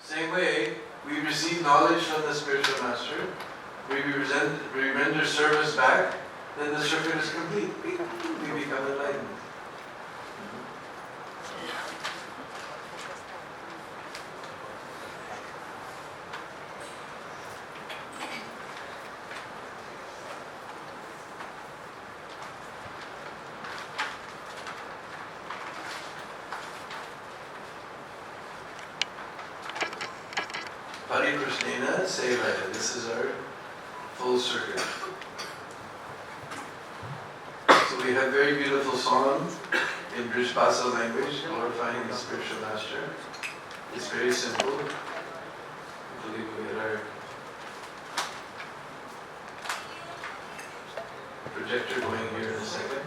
Same way, we receive knowledge from the spiritual master, we render service back, then the circuit is complete. We become enlightened. Pariprishnena Sevaya. This is our full circuit. So we have very beautiful song in Vrishbasa language glorifying the spiritual master. It's very simple. I believe we get our projector going here in a second.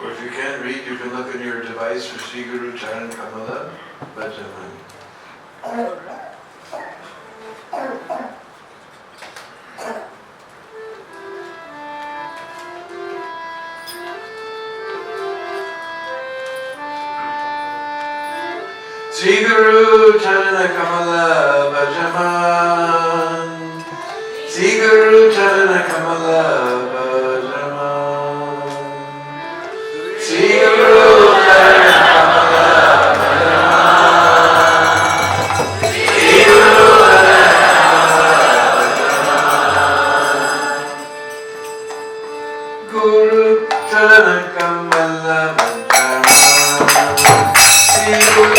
Or if you can't read, you can look on your device for Sri Guru Charan Kamala Bhajaman. Sri Guru Charan Kamala Bhajaman. Sri Guru Charan Kamala Bhajaman. Sri Guru Charan Kamala Bhajaman. Sri Guru Charan Kamala Bhajaman. Sri Guru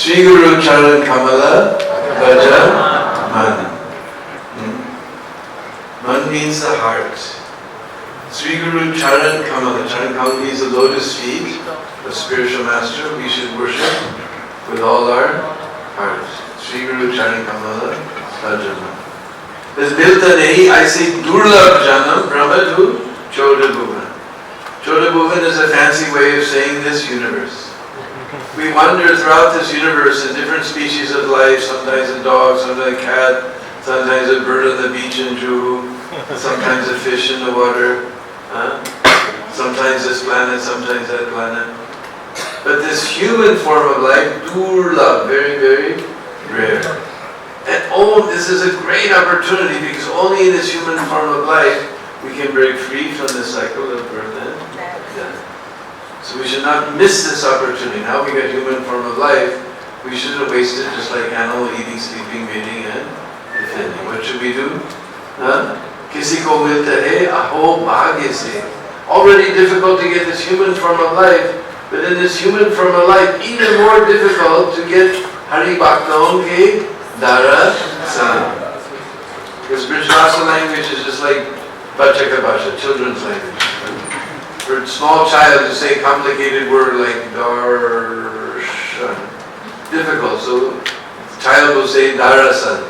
Shri Guru Charan Kamala Bhaja Man. Man means the heart. Sri Guru Charan Kamala. Charan Kamala means the lotus feet of spiritual master. We should worship with all our heart. Sri Guru Charan Kamala Bhaja Man. This milta nahi, I say Durlabh Janam Brahmadu Choda Bhuvan. Choda Bhuvan is a fancy way of saying this universe. We wander throughout this universe in different species of life, sometimes a dog, sometimes a cat, sometimes a bird on the beach in Juhu, sometimes a fish in the water, sometimes this planet, sometimes that planet. But this human form of life, durlabh, very, very rare. And this is a great opportunity because only in this human form of life we can break free from the cycle of birth and death. So we should not miss this opportunity. Now we got human form of life, we shouldn't waste it just like animal eating, sleeping, mating and defending. What should we do? Kisi ko milta hai aho bhagya se. Already difficult to get this human form of life, but in this human form of life, even more difficult to get Hari Bhaktaon ke Dara San. Because Vraj language is just like Bachaka Bhasha, children's language. For a small child to say complicated word like darshan, difficult. So the child will say darasan.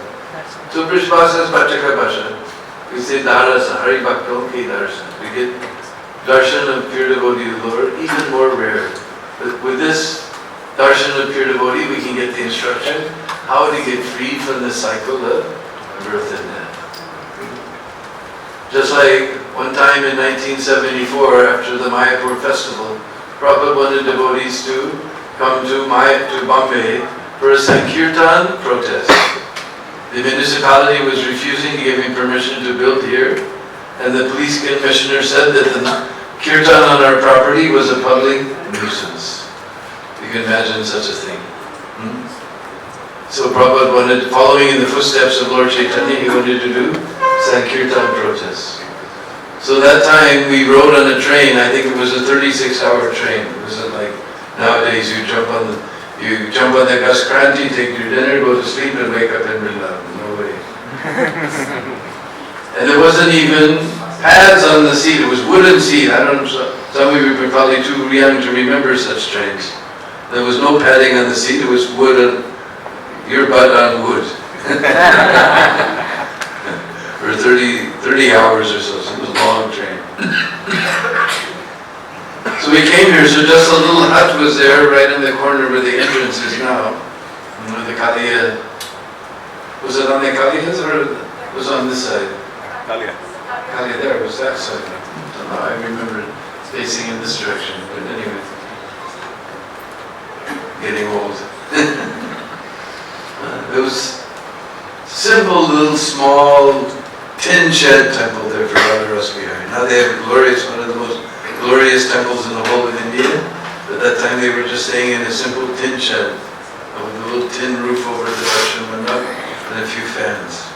So Vraj is Bachaka Bhasha. We say darasan, Hari Bhaktaon ki darshan. We get darshan of pure devotee of the Lord, even more rare. But with this darshan of pure devotee, we can get the instruction how to get free from the cycle of birth and death. Just like one time in 1974, after the Mayapur festival, Prabhu wanted devotees to come to Bombay for a Sankirtan protest. The municipality was refusing to give him permission to build here, and the police commissioner said that the kirtan on our property was a public nuisance. You can imagine such a thing. So Prabhupada wanted, following in the footsteps of Lord Chaitanya, he wanted to do Sankirtan protests. So that time we rode on a train. I think it was a 36-hour train. It wasn't like nowadays you jump on the Gaskranti, take your dinner, go to sleep, and wake up in Vrindavan. No way. And there wasn't even pads on the seat. It was wooden seat. I don't know. Some of you were probably too young to remember such trains. There was no padding on the seat. It was wood. Your butt on wood. For 30 hours or so. So it was a long train. So we came here, so just a little hut was there right in the corner where the entrance is now. Where the Kaliya. Was it on the Kaliyas or was it on this side? Kaliya. Kaliya there, was that side? I don't know, I remember it facing in this direction, but anyway. Getting old. It was simple, little, small tin shed temple there for Radha Ras Bihari. Now they have one of the most glorious temples in the whole of India. At that time they were just staying in a simple tin shed with a little tin roof over the darshan mandap and a few fans.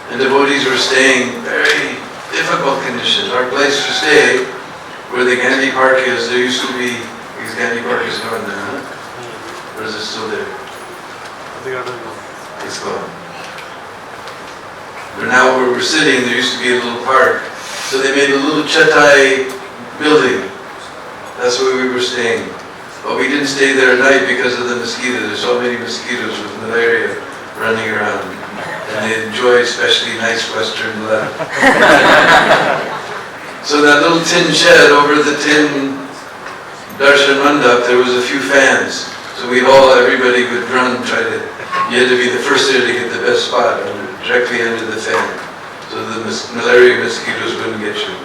And devotees were staying in very difficult conditions. Our place to stay, where the Gandhi Park is, there used to be, because Gandhi Park is gone now, huh? Or is it still there? It's gone. But now where we're sitting, there used to be a little park. So they made a little chatai building. That's where we were staying. But we didn't stay there at night because of the mosquitoes. There's so many mosquitoes with malaria running around. And they enjoy especially nice Western blood. So that little tin shed over the tin darshan mandap, there was a few fans. So everybody would run, you had to be the first there to get the best spot, directly under the fan. So the malaria mosquitoes wouldn't get you.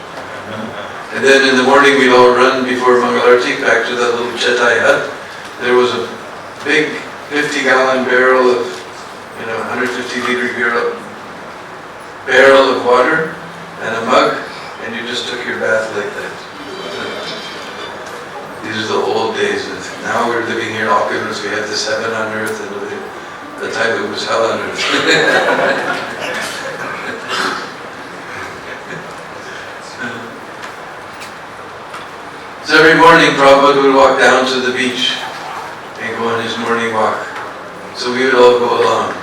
And then in the morning we'd all run before Mangalarti back to that little chatai hut. There was a big 50-gallon barrel of, 150-liter barrel of water and a mug, and you just took your bath like that. These are the old days. Now we're living here in opulence. We have this heaven on earth, and the time it was hell on earth. So every morning Prabhupada would walk down to the beach and go on his morning walk. So we would all go along.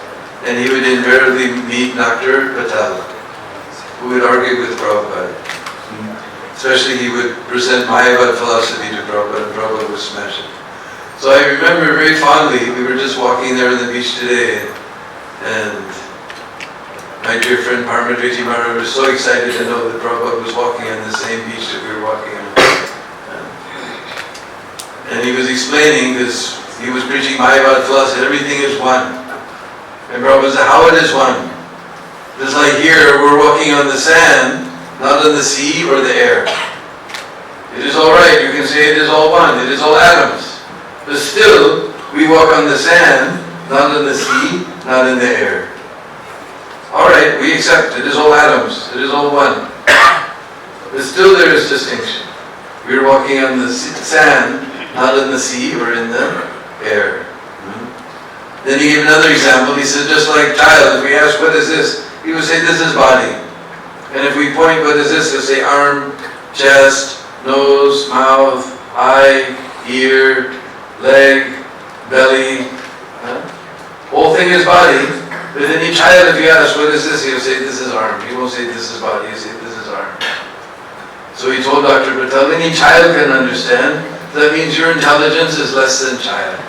And he would invariably meet Dr. Patel, who would argue with Prabhupada. Especially he would present Mayavad philosophy to Prabhupada, and Prabhupada would smash it. So I remember very fondly, we were just walking there on the beach today, and my dear friend Parmadriti Maharaj was so excited to know that Prabhupada was walking on the same beach that we were walking on. And he was explaining, because he was preaching Mayavad philosophy, everything is one. And Prabhupada said, how it is one? Just like here, we're walking on the sand, not on the sea or the air. It is all right, you can say it is all one, it is all atoms. But still, we walk on the sand, not on the sea, not in the air. All right, we accept it is all atoms, it is all one. But still there is distinction. We are walking on the sand, not in the sea or in the air. Then he gave another example. He said, just like child, if we ask, what is this? He would say, this is body. And if we point, what is this? He'll say, arm, chest, nose, mouth, eye, ear, leg, belly. Whole thing is body. But any child, if you ask, what is this? He'll say, this is arm. He won't say, this is body. He'll say, this is arm. So he told Dr. Patel, any child can understand. That means your intelligence is less than child.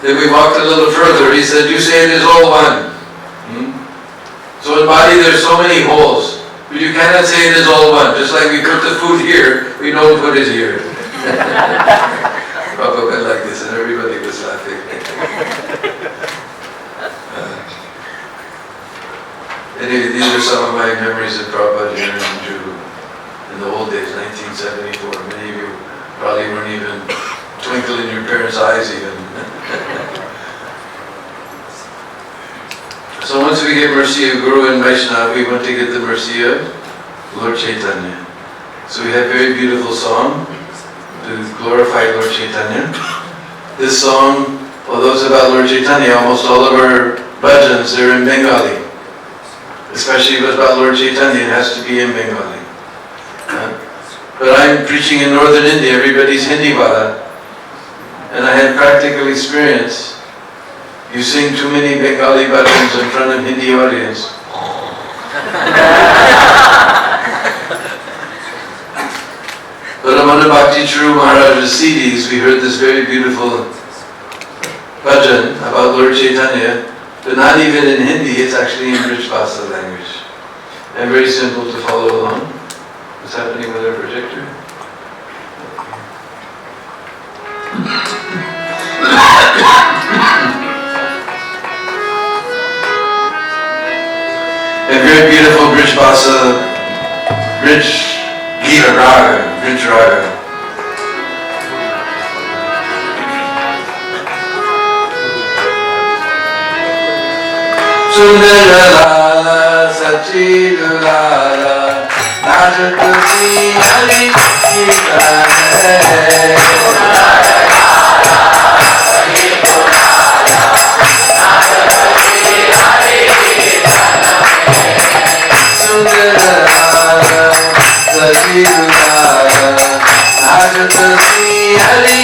Then we walked a little further. He said, you say it is all one. So in body there's so many holes. But you cannot say it is all one. Just like we put the food here, we don't put it here. Prabhupada went like this and everybody was laughing. Anyway, these are some of my memories of Prabhupada here in Juhu. In the old days, 1974. Many of you probably weren't even twinkle in your parents' eyes even. So once we get mercy of Guru and Vaishnava, we want to get the mercy of Lord Chaitanya. So we have a very beautiful song to glorify Lord Chaitanya. This song, although it's about Lord Chaitanya, almost all of our bhajans are in Bengali. Especially if it's about Lord Chaitanya, it has to be in Bengali. But I'm preaching in northern India, everybody's Hindi-wala. And I had practical experience. You sing too many Bengali bhajans in front of Hindi audience. But on one of Bhakti Churu Maharaj's CDs, we heard this very beautiful bhajan about Lord Chaitanya, but not even in Hindi, it's actually in Vraj Bhasa language. And very simple to follow along. What's happening with our projector? A very beautiful Vraj Bhasa, Vraj Gita Raga, Vraj Raga. Sundaralala Sachidulala Najatusi Hari Sundaralala Sachidulala Najatusi Hari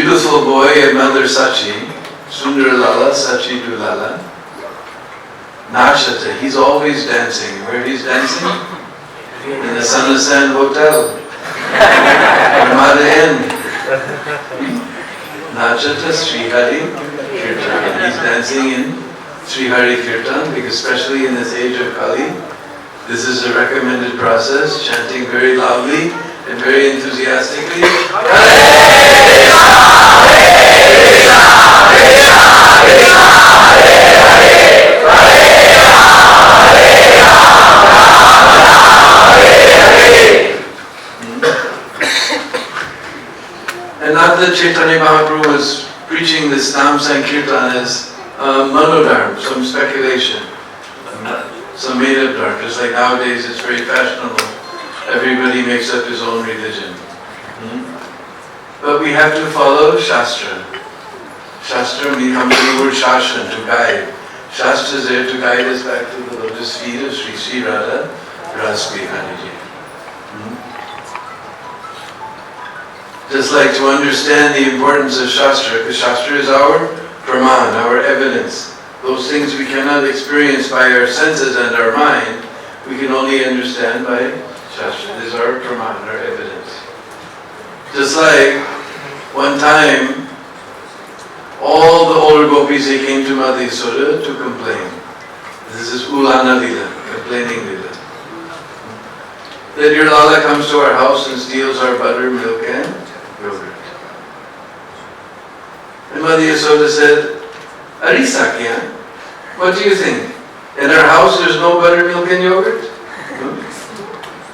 beautiful boy and mother Sachi, Sundar Lala, Sachi Du Lala, Nachata, he's always dancing. Where he's dancing? In the Sun and Sand Hotel. Ramada Inn. Nachata Sri Hari Kirtan. And he's dancing in Sri Hari Kirtan because especially in this age of Kali, this is a recommended process, chanting very loudly and very enthusiastically. And not that Chaitanya Mahaprabhu was preaching this Nam Sankirtan as manodharma, some speculation, some made-up dharma. Just like nowadays it's very fashionable. Everybody makes up his own religion. But we have to follow Shastra. Shastra comes from the word Shashan, to guide. Shastra is there to guide us back to the lotus feet of Sri Sri Radha Rasbihani. Just like to understand the importance of Shastra, because Shastra is our praman, our evidence. Those things we cannot experience by our senses and our mind, we can only understand by Shastra. This is our praman, our evidence. Just like one time, all the older gopis, they came to Madhyasoda to complain. This is Ulana Lila, complaining Lila. That your Lala comes to our house and steals our butter, milk and yogurt. And Madhyasoda said, Arisa kya? What do you think? In our house there's no butter, milk and yogurt?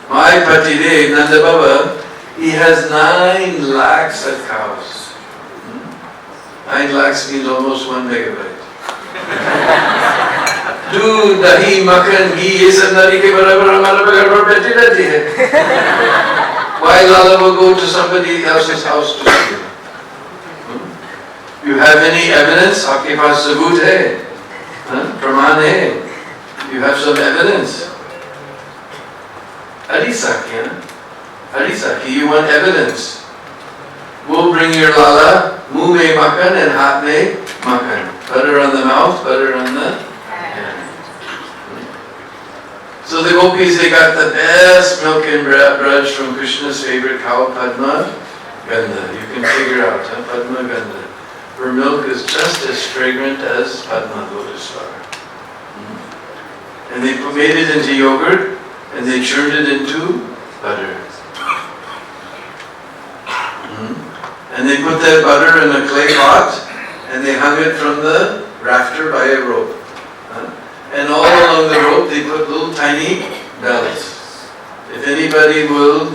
My Patidev, Nanda Baba, he has 9 lakhs of cows. 9 lakhs means almost 1 megabyte. Doodh, dahi, makhan, ghee, ye sab nari ke barabar hamara bagar par baiti rehti hai. Why Lala will go to somebody else's house to steal? You have any evidence? Aapke paas saboot hai? Praman hai? You have some evidence? Arisaki, Arisaki, you want evidence? We'll bring your Lala, muh mein makhan and haath mein makhan. Butter on the mouth, butter on the hand. So the gopis, they got the best milk and Vraj from Krishna's favorite cow, Padma Gandha. You can figure out, Padma Gandha. Her milk is just as fragrant as Padma lotus flower. And they made it into yogurt, and they churned it into butter. And they put that butter in a clay pot, and they hung it from the rafter by a rope. And all along the rope they put little tiny bells. If anybody will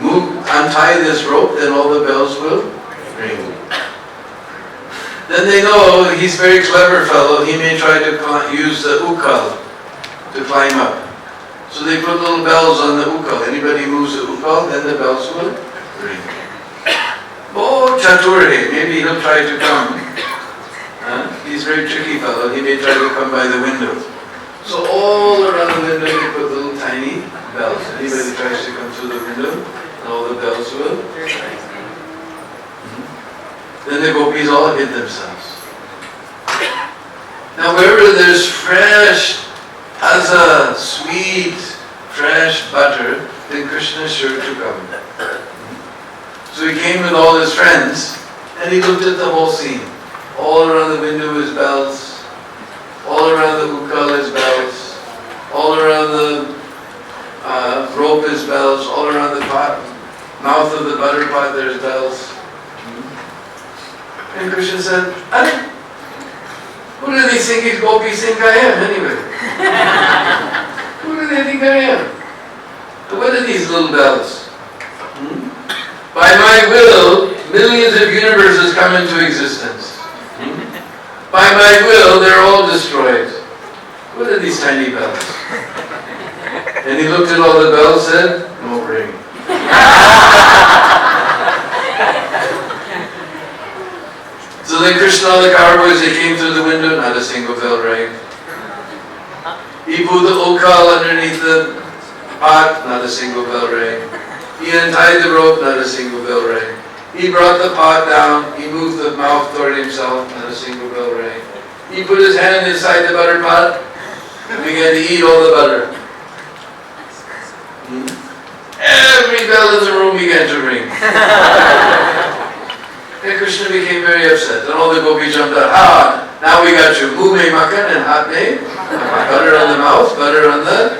untie this rope, then all the bells will ring. Then they know he's a very clever fellow, he may try to use the ukal to climb up. So they put little bells on the ukal. Anybody moves the ukal, then the bells will ring. Oh, chatur hai, maybe he'll try to come. He's a very tricky fellow, he may try to come by the window. So all around the window they put little tiny bells. Anybody tries to come through the window, all the bells will ring. Then the gopis all hid themselves. Now wherever there's fresh, taza, sweet, fresh butter, then Krishna is sure to come. So he came with all his friends, and he looked at the whole scene. All around the window is bells, all around the ukal is bells, all around the rope is bells, all around the pot, mouth of the butter pot there's bells. And Krishna said, who do they think these gopis think I am anyway? Who do they think I am? What are these little bells? By my will, millions of universes come into existence. By my will, they're all destroyed. What are these tiny bells? And he looked at all the bells and said, no ring. So then Krishna and the cowboys, they came through the window, not a single bell rang. He put the ukal underneath the pot, not a single bell rang. He untied the rope, not a single bell rang. He brought the pot down, he moved the mouth toward himself, and a single bell rang. He put his hand inside the butter pot and began to eat all the butter. Every bell in the room began to ring. And Krishna became very upset. And all the gopis jumped out. Now we got you. Muh mein makan and haath mein. Butter on the mouth, butter on the...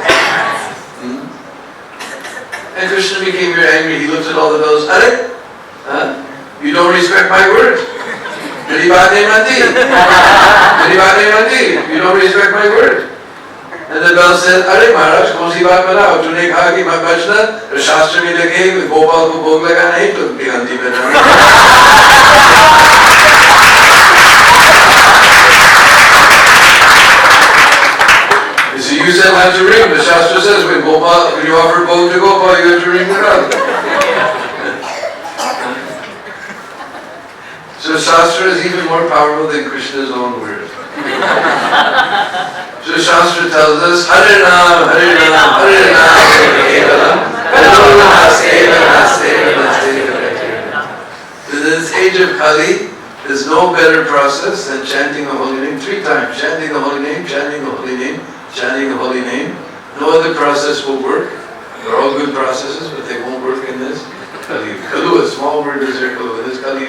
And Krishna became very angry. He looked at all the bells. Are? You don't respect my word. Meri baat nahi mandi. Meri baat nahi mandi. You don't respect my word. And the bell said, Are Maharaj, kaun si baat banao? Tune kaha ki mat bachna, to shastra mein lage, Gopal ko bhog laga nahi, to Gandhi mein nahi. You said not to ring. The shastra says when you offer bhog to Gopal, you have to ring the bell. So shastra is even more powerful than Krishna's own word. So Shastra tells us, Hare Ram, Hare Ram, Hare Ram, in this age of Kali, there's no better process than chanting the holy name 3 times. Chanting the holy name, chanting the holy name, chanting the holy name. No other process will work. They're all good processes, but they won't work in this Kali. Kalu, a small word is there, Kalu. In this Kali,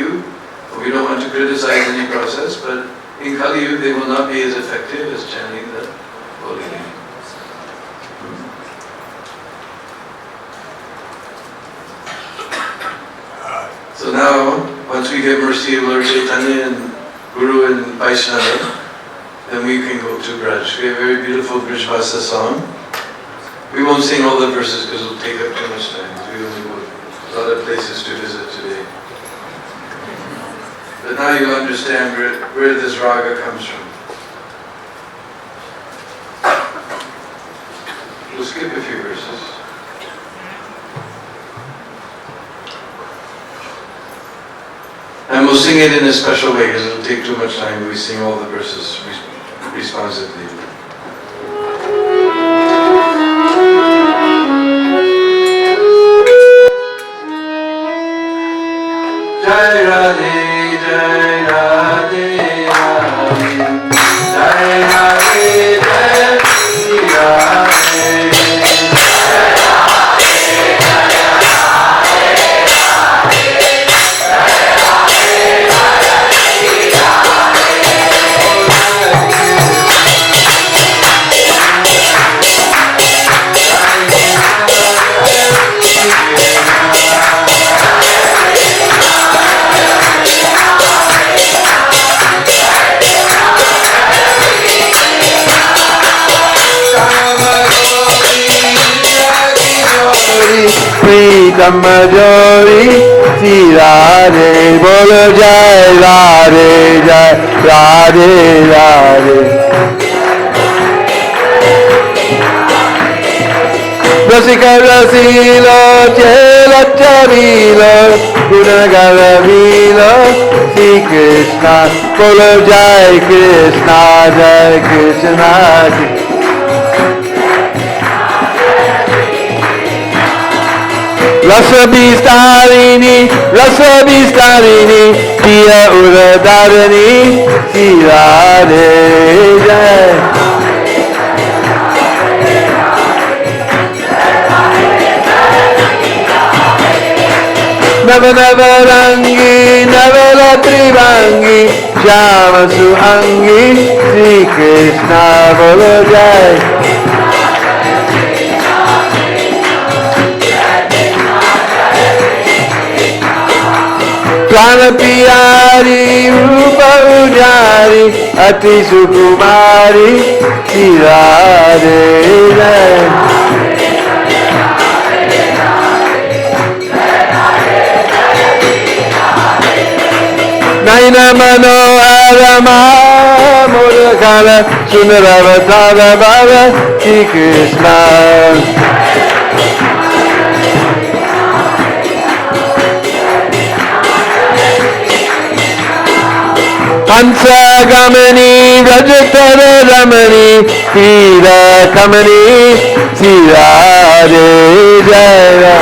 we don't want to criticize any process, but in Kali Yuga, they will not be as effective as chanting the holy name. So now, once we get mercy of Lord Chaitanya and Guru and Vaishnava, then we can go to Vraj. We have a very beautiful Vrajvasa song. We won't sing all the verses because it will take up too much time. We only have a lot of places to visit today. But now you understand where this raga comes from. We'll skip a few verses. And we'll sing it in a special way because it'll take too much time if we sing all the verses responsively. Jai Radhe, Jai Radhe, Radhe, Jai Radhe, Jai Pritam Jori Sri Radhe Bolo Jai Radhe Jai Radhe Radhe Rasika Rasilo Chela Chavilo Gunagara Vilo Sri Krishna Bolo Jai Krishna Jai Krishna Rasa Vistarini, Priya Uradarini, Sri Radhe Jai. Navanavangi, Navaratrivangi, Shama Suhangi, Sri Krishna Bolo Jai. Prana Piyari, Rupa Ujari, Ati Sukumari, Sri Radhe Jai. Naina Manoharama, Mudakala, Sunaravatara Bala, Sri Krishna. Hansa Gamani, Rajatara Ramani, Sira Kamani, Sira Jaya.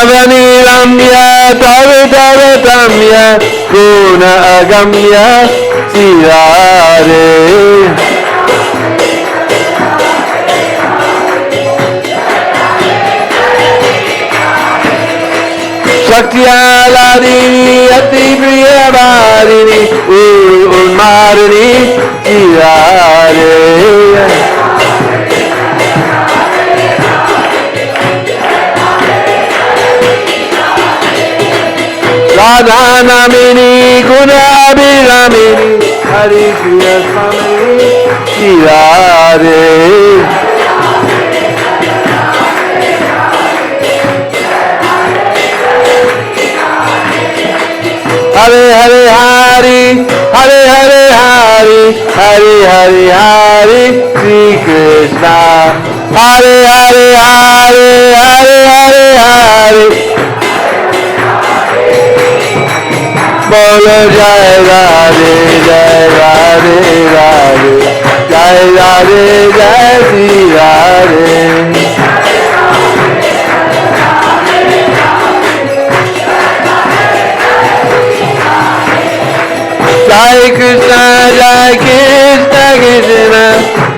Avaniramya Tavitavatamya Guna Agamya Sirare Shaktiyaladini Ati Priyavarini Ulmarini Sirare Radha Namini Guna Abhiramini Hari Priya Swamini Sirare Hare Hare Hari Hare Hare Hari Hare Hare Hari Sri Krishna Hare Hare Hari Hare Hare Hari Bolo Jai Radhe Jai Radhe Radhe Jai Radhe Jai Sri Radhe Jai Krishna Krishna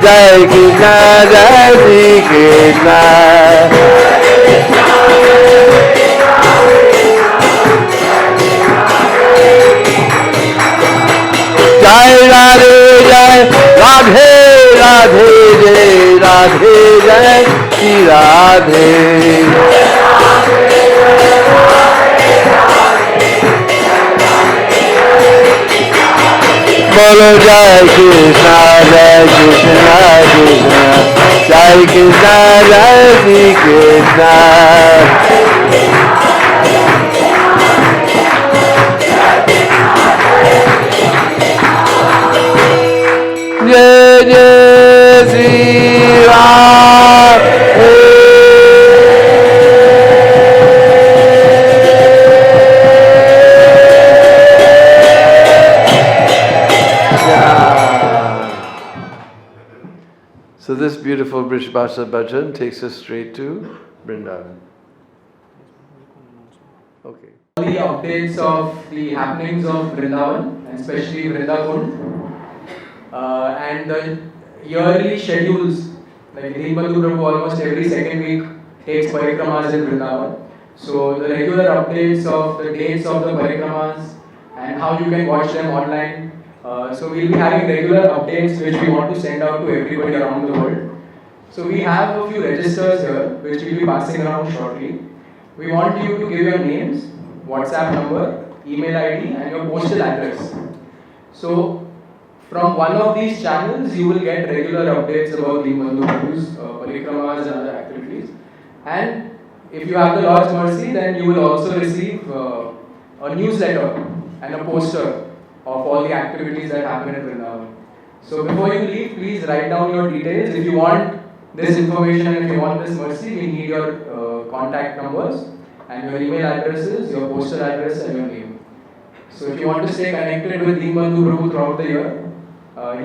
Jai Krishna Jai Sri Krishna Jai Radhe Jai Radhe Radhe Jai Radhe Jai Sri Radhe Bolo Jai Krishna Krishna Jai Krishna Jai Sri Krishna Jai Jai Sri Ram So this beautiful Vrishbhasa bhajan takes us straight to Vrindavan. Okay. All the updates of the happenings of Vrindavan, especially Vrindakund, and the yearly schedules, like Deenbandhu Prabhu almost every second week takes parikramas in Vrindavan. So the regular updates of the dates of the parikramas and how you can watch them online. So we'll be having regular updates which we want to send out to everybody around the world. So we have a few registers here which we'll be passing around shortly. We want you to give your names, WhatsApp number, email ID and your postal address. So from one of these channels you will get regular updates about Deenbandhu Prabhu's parikramas and other activities. And if you have the Lord's mercy, then you will also receive a newsletter and a poster of all the activities that happen in Vrindavan. So before you leave, please write down your details. If you want this information and if you want this mercy, we need your contact numbers and your email addresses, your postal address and your name. So if you want to stay connected with Deenbandhu Prabhu throughout the year,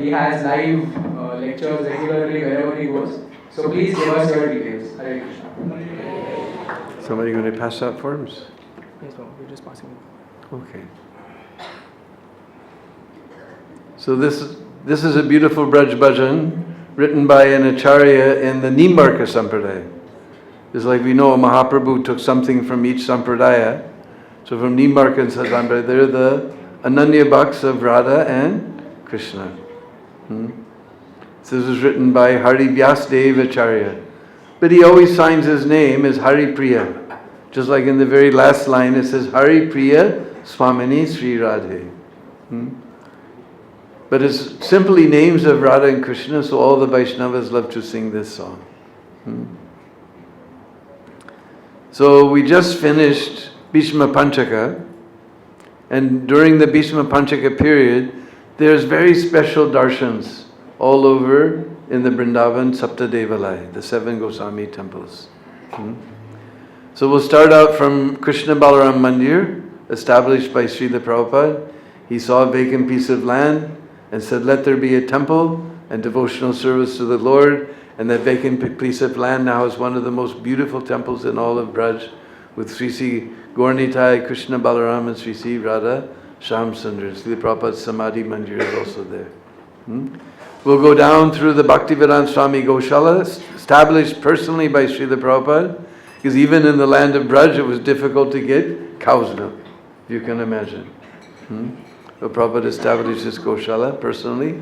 he has live lectures regularly wherever he goes. So please give us your details. Hare Krishna. Somebody going to pass out forms? Yes, no, we're just passing it. Okay. So this is a beautiful Vraj bhajan written by an acharya in the Nimbarka Sampradaya. It's like we know Mahaprabhu took something from each Sampradaya. So from Nimbarka and Sampradaya, they're the Ananya Bhaks of Radha and Krishna. So this was written by Hari Vyasdev Acharya. But he always signs his name as Hari Priya. Just like in the very last line it says Hari Priya Swamini Sri Radhe. But it's simply names of Radha and Krishna, so all the Vaishnavas love to sing this song. So we just finished Bhishma Panchaka, and during the Bhishma Panchaka period, there's very special darshans all over in the Vrindavan Saptadevalaya, the 7 Goswami temples. So we'll start out from Krishna Balaram Mandir, established by Srila Prabhupada. He saw a vacant piece of land and said, let there be a temple and devotional service to the Lord. And that vacant piece of land now is one of the most beautiful temples in all of Vraj, with Sri Sri Gaurnitai, Krishna Balaram, and Sri Sri Radha Shyamsundar. Srila Prabhupada's Samadhi Mandir is also there. We'll go down through the Bhaktivedanta Swami Goshala, established personally by Srila Prabhupada, because even in the land of Vraj it was difficult to get cow's milk, if you can imagine. So Prabhupada established this Goshala personally.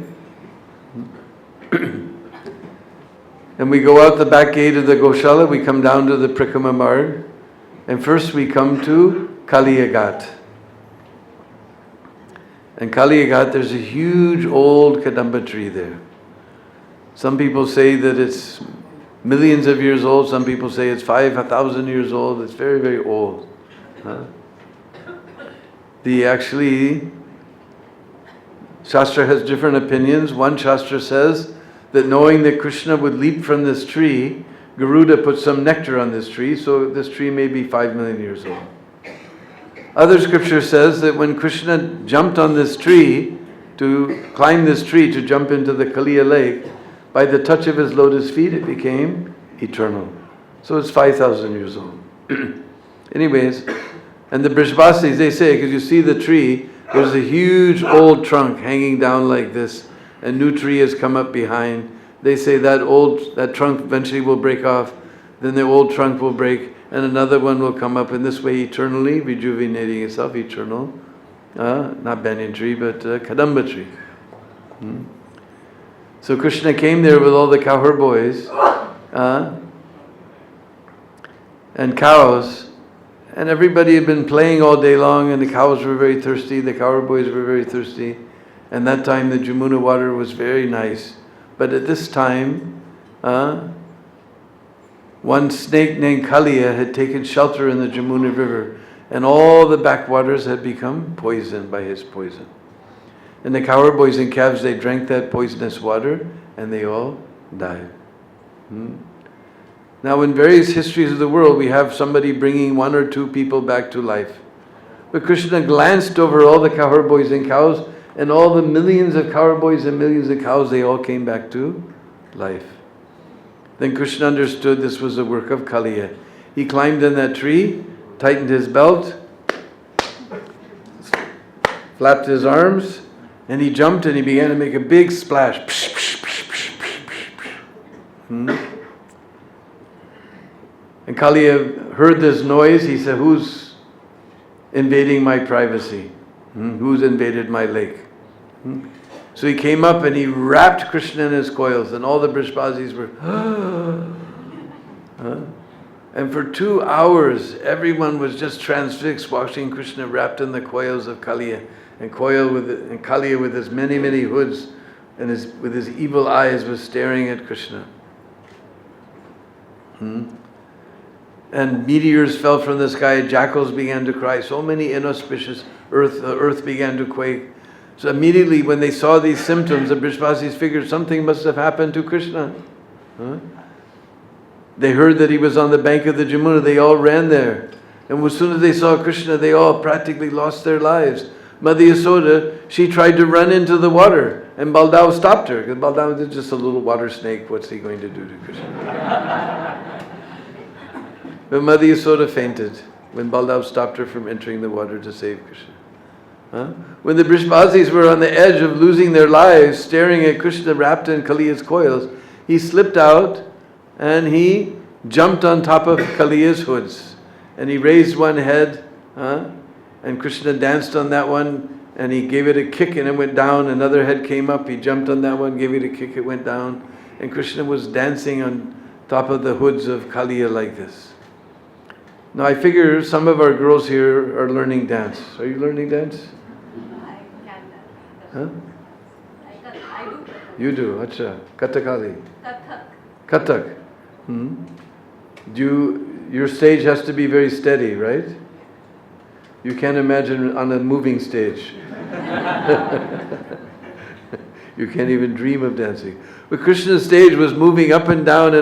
And we go out the back gate of the Goshala, we come down to the Prikrama Marg, and first we come to Kaliyagat. And Kaliyagat, there's a huge old Kadamba tree there. Some people say that it's millions of years old, some people say it's 5,000 years old, it's very, very old. Shastra has different opinions. One Shastra says that knowing that Krishna would leap from this tree, Garuda put some nectar on this tree, so this tree may be 5 million years old. Other scripture says that when Krishna jumped on this tree, to climb this tree to jump into the Kaliya lake, by the touch of his lotus feet it became eternal. So it's 5,000 years old. Anyways, and the Brishbasis, they say, because you see the tree, there's a huge old trunk hanging down like this, a new tree has come up behind. They say that trunk eventually will break off, then the old trunk will break, and another one will come up, in this way eternally, rejuvenating itself, eternal. Not banyan tree, but Kadamba tree. So Krishna came there with all the cowherd boys and cows, and everybody had been playing all day long, and the cows were very thirsty, the cowherd boys were very thirsty, and that time the Jamuna water was very nice. But at this time, one snake named Kaliya had taken shelter in the Jamuna river, and all the backwaters had become poisoned by his poison. And the cowherd boys and calves, they drank that poisonous water, and they all died. Now in various histories of the world, we have somebody bringing 1 or 2 people back to life. But Krishna glanced over all the cowherd boys and cows, and all the millions of cowherd boys and millions of cows, they all came back to life. Then Krishna understood this was the work of Kaliya. He climbed in that tree, tightened his belt, flapped his arms, and he jumped and he began to make a big splash. And Kaliya heard this noise. He said, "Who's invading my privacy? Who's invaded my lake?" So he came up and he wrapped Krishna in his coils, and all the Brishbasis were and for 2 hours everyone was just transfixed watching Krishna wrapped in the coils of Kaliya, and Kaliya with his many, many hoods and with his evil eyes was staring at Krishna. And meteors fell from the sky, jackals began to cry, so many inauspicious the earth began to quake. So immediately when they saw these symptoms, the Brishbasis figured something must have happened to Krishna. They heard that he was on the bank of the Jamuna, they all ran there. And as soon as they saw Krishna, they all practically lost their lives. Mother Yasoda, she tried to run into the water, and Baldev stopped her, because Baldev is just a little water snake, what's he going to do to Krishna? But Mother Yasoda fainted when Baldev stopped her from entering the water to save Krishna. When the Brishbasis were on the edge of losing their lives, staring at Krishna wrapped in Kaliya's coils, he slipped out and he jumped on top of Kaliya's hoods. And he raised one head, and Krishna danced on that one, and he gave it a kick and it went down. Another head came up, he jumped on that one, gave it a kick, it went down. And Krishna was dancing on top of the hoods of Kaliya like this. Now I figure some of our girls here are learning dance. Are you learning dance? I can dance. Huh? I do. You do, acha. Kathakali. Kathak. Kathak. Your stage has to be very steady, right? You can't imagine on a moving stage. You can't even dream of dancing. But Krishna's stage was moving up and down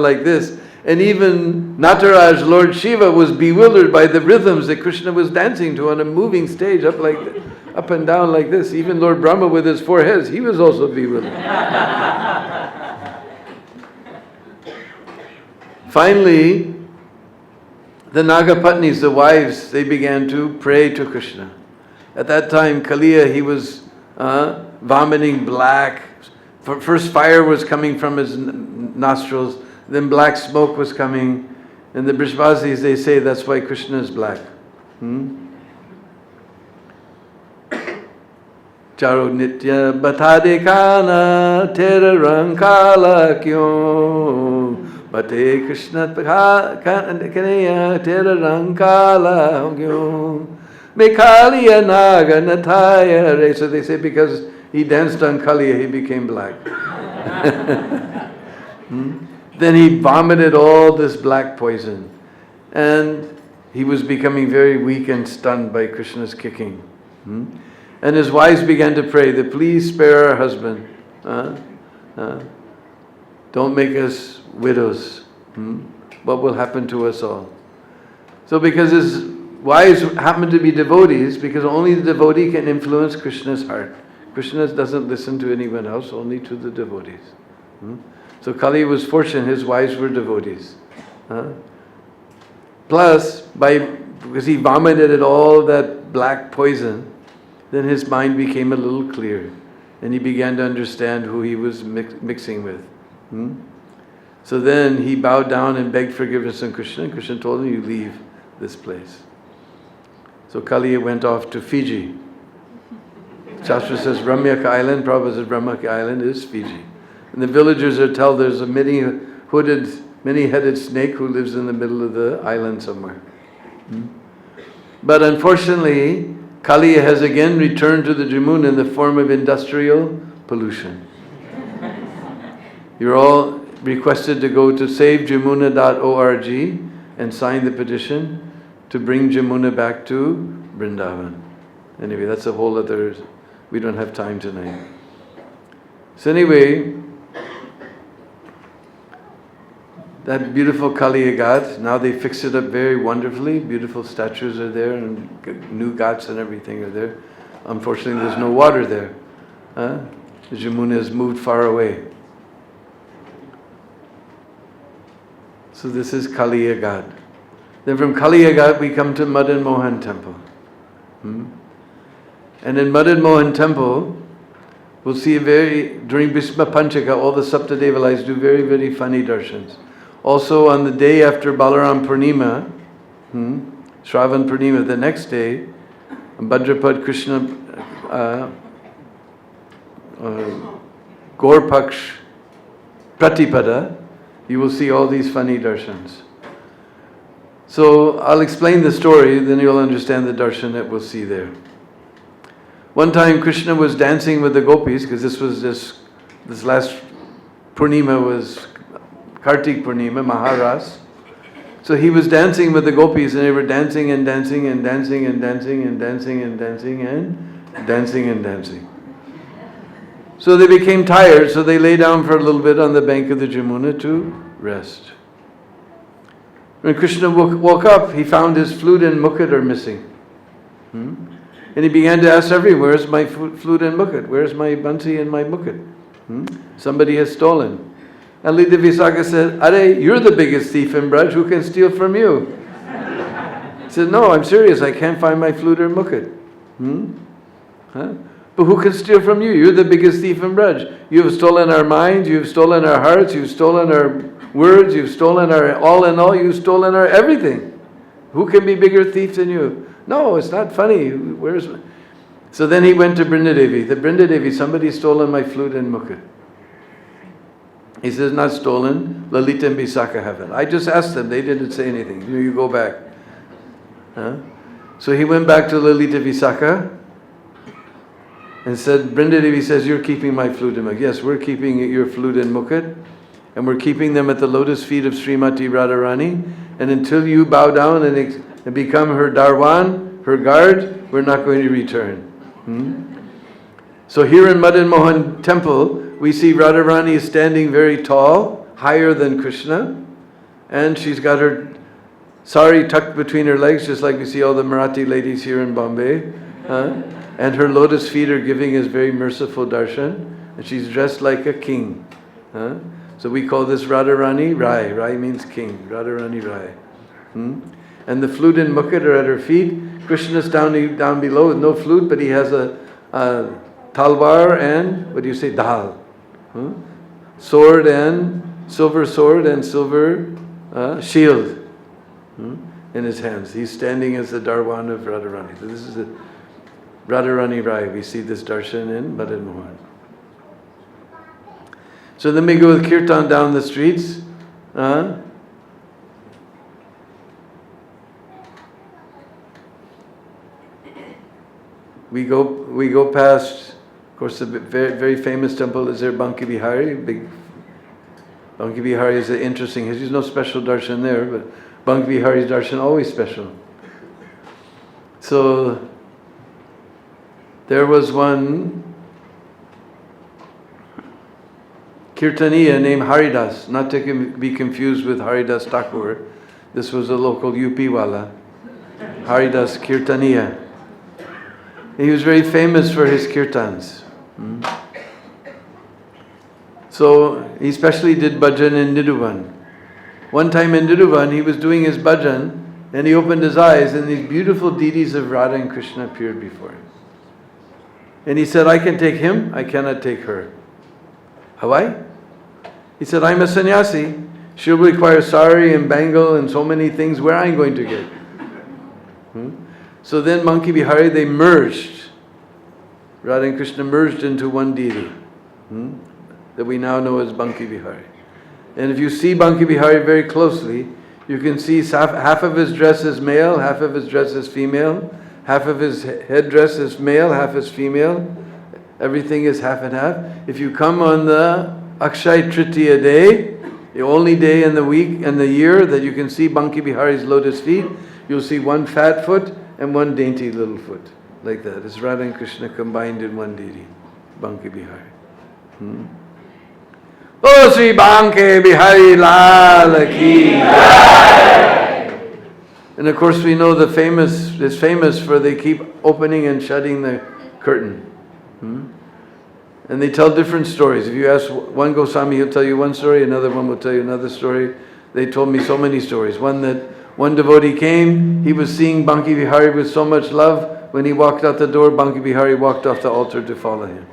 like this. And even Nataraj, Lord Shiva, was bewildered by the rhythms that Krishna was dancing to on a moving stage up and down like this. Even Lord Brahma with his 4 heads, he was also bewildered. Finally, the Nagapatnis, the wives, they began to pray to Krishna. At that time, Kaliya, he was vomiting black. First fire was coming from his nostrils, then black smoke was coming. And the Brishvasis, they say that's why Krishna is black. Charo nitya bathade kana tera rang kala kyo bate Krishna kanaya tera rang kala kyo me kaliya naga nataya re. So they say because he danced on Kaliya, he became black. Then he vomited all this black poison, and he was becoming very weak and stunned by Krishna's kicking. And his wives began to pray that please spare our husband. Don't make us widows. What will happen to us all? So because his wives happened to be devotees, because only the devotee can influence Krishna's heart. Krishna doesn't listen to anyone else, only to the devotees. So Kali was fortunate, his wives were devotees. Plus, because he vomited all that black poison, then his mind became a little clear, and he began to understand who he was mixing with. So then he bowed down and begged forgiveness from Krishna, and Krishna told him, you leave this place. So Kaliya went off to Fiji. Shastra says Ramyaka Island, Prabhu says Ramyaka Island is Fiji. And the villagers are told there's a many-headed snake who lives in the middle of the island somewhere. But unfortunately, Kaliya has again returned to the Jamuna in the form of industrial pollution. You're all requested to go to savejamuna.org and sign the petition to bring Jamuna back to Vrindavan. Anyway, that's a whole other, we don't have time tonight. So anyway, that beautiful Kaliya Ghat, now they fixed it up very wonderfully. Beautiful statues are there and new ghats and everything are there. Unfortunately, there's no water there. The Jamuna has moved far away. So this is Kaliya Ghat. Then from Kaliya Ghat we come to Madan Mohan Temple. And in Madan Mohan Temple, we'll see during Bhisma Panchaka, all the Saptadevalais do very, very funny darshans. Also on the day after Balaram Purnima, Shravan Purnima, the next day, Bhadrapad Krishna Gaurpaksh Pratipada, you will see all these funny darshans. So I'll explain the story, then you'll understand the darshan that we'll see there. One time Krishna was dancing with the gopis, because this last Purnima was Kartik Purnima, Maharas. So he was dancing with the gopis, and they were dancing and dancing and dancing and dancing and dancing and dancing and dancing and dancing. So they became tired, so they lay down for a little bit on the bank of the Jamuna to rest. When Krishna woke up, he found his flute and mukut are missing. And he began to ask everyone, where's my flute and mukut? Where's my bansi and my mukut? Somebody has stolen. And Lila Visakha said, Are, you're the biggest thief in Vraj, who can steal from you? He said, no, I'm serious, I can't find my flute or mukut. But who can steal from you? You're the biggest thief in Vraj. You've stolen our minds, you've stolen our hearts, you've stolen our words, you've stolen our all in all, you've stolen our everything. Who can be bigger thief than you? No, it's not funny. So then he went to Brindadevi. The Brindadevi, somebody stolen my flute and mukut. He says, not stolen. Lalita and Visakha have it. I just asked them. They didn't say anything. You go back. So he went back to Lalita Visakha and said, Brindadevi says, you're keeping my flute and mukut. Yes, we're keeping your flute and mukut. And we're keeping them at the lotus feet of Srimati Radharani. And until you bow down and become her darwan, her guard, we're not going to return. So here in Madan Mohan Temple, we see Radharani is standing very tall, higher than Krishna, and she's got her sari tucked between her legs, just like we see all the Marathi ladies here in Bombay. And her lotus feet are giving us very merciful darshan, and she's dressed like a king. So we call this Radharani Rai. Rai means king, Radharani Rai. And the flute and mukut are at her feet. Krishna's down below with no flute, but he has a talwar and, what do you say, dal. Sword and silver shield in his hands. He's standing as the Darwan of Radharani. So this is the Radharani Rai. We see this darshan in Madan Mohan. So then we go with kirtan down the streets. We go past, of course, the very, very famous temple is there, Banki Bihari. Banki Bihari is interesting. There's no special darshan there, but Banki Bihari's darshan always special. So there was one Kirtaniya named Haridas, not to be confused with Haridas Thakur. This was a local UP wala, Haridas Kirtaniya. He was very famous for his kirtans. So he especially did bhajan in Nidhuvan. One time in Nidhuvan, he was doing his bhajan and he opened his eyes and these beautiful deities of Radha and Krishna appeared before him. And he said, I can take him, I cannot take her. How? He said, I'm a sannyasi. She'll require sari and bangle and so many things. Where am I going to get? So then Banki Bihari, they merged. Radha and Krishna merged into one deity that we now know as Banki Bihari. And if you see Banki Bihari very closely, you can see half of his dress is male, half of his dress is female, half of his headdress is male, half is female. Everything is half and half. If you come on the Akshay Tritiya day, the only day in the week and the year that you can see Banki Bihari's lotus feet, you'll see one fat foot and one dainty little foot, like that. It's Radha and Krishna combined in one deity, Banki Bihari. Oh, Sri Banki Bihari Lala ki. And of course we know is famous for they keep opening and shutting the curtain. And they tell different stories. If you ask one Goswami, he'll tell you one story, another one will tell you another story. They told me so many stories. One devotee came, he was seeing Banki Bihari with so much love. When he walked out the door, Banki Bihari walked off the altar to follow him.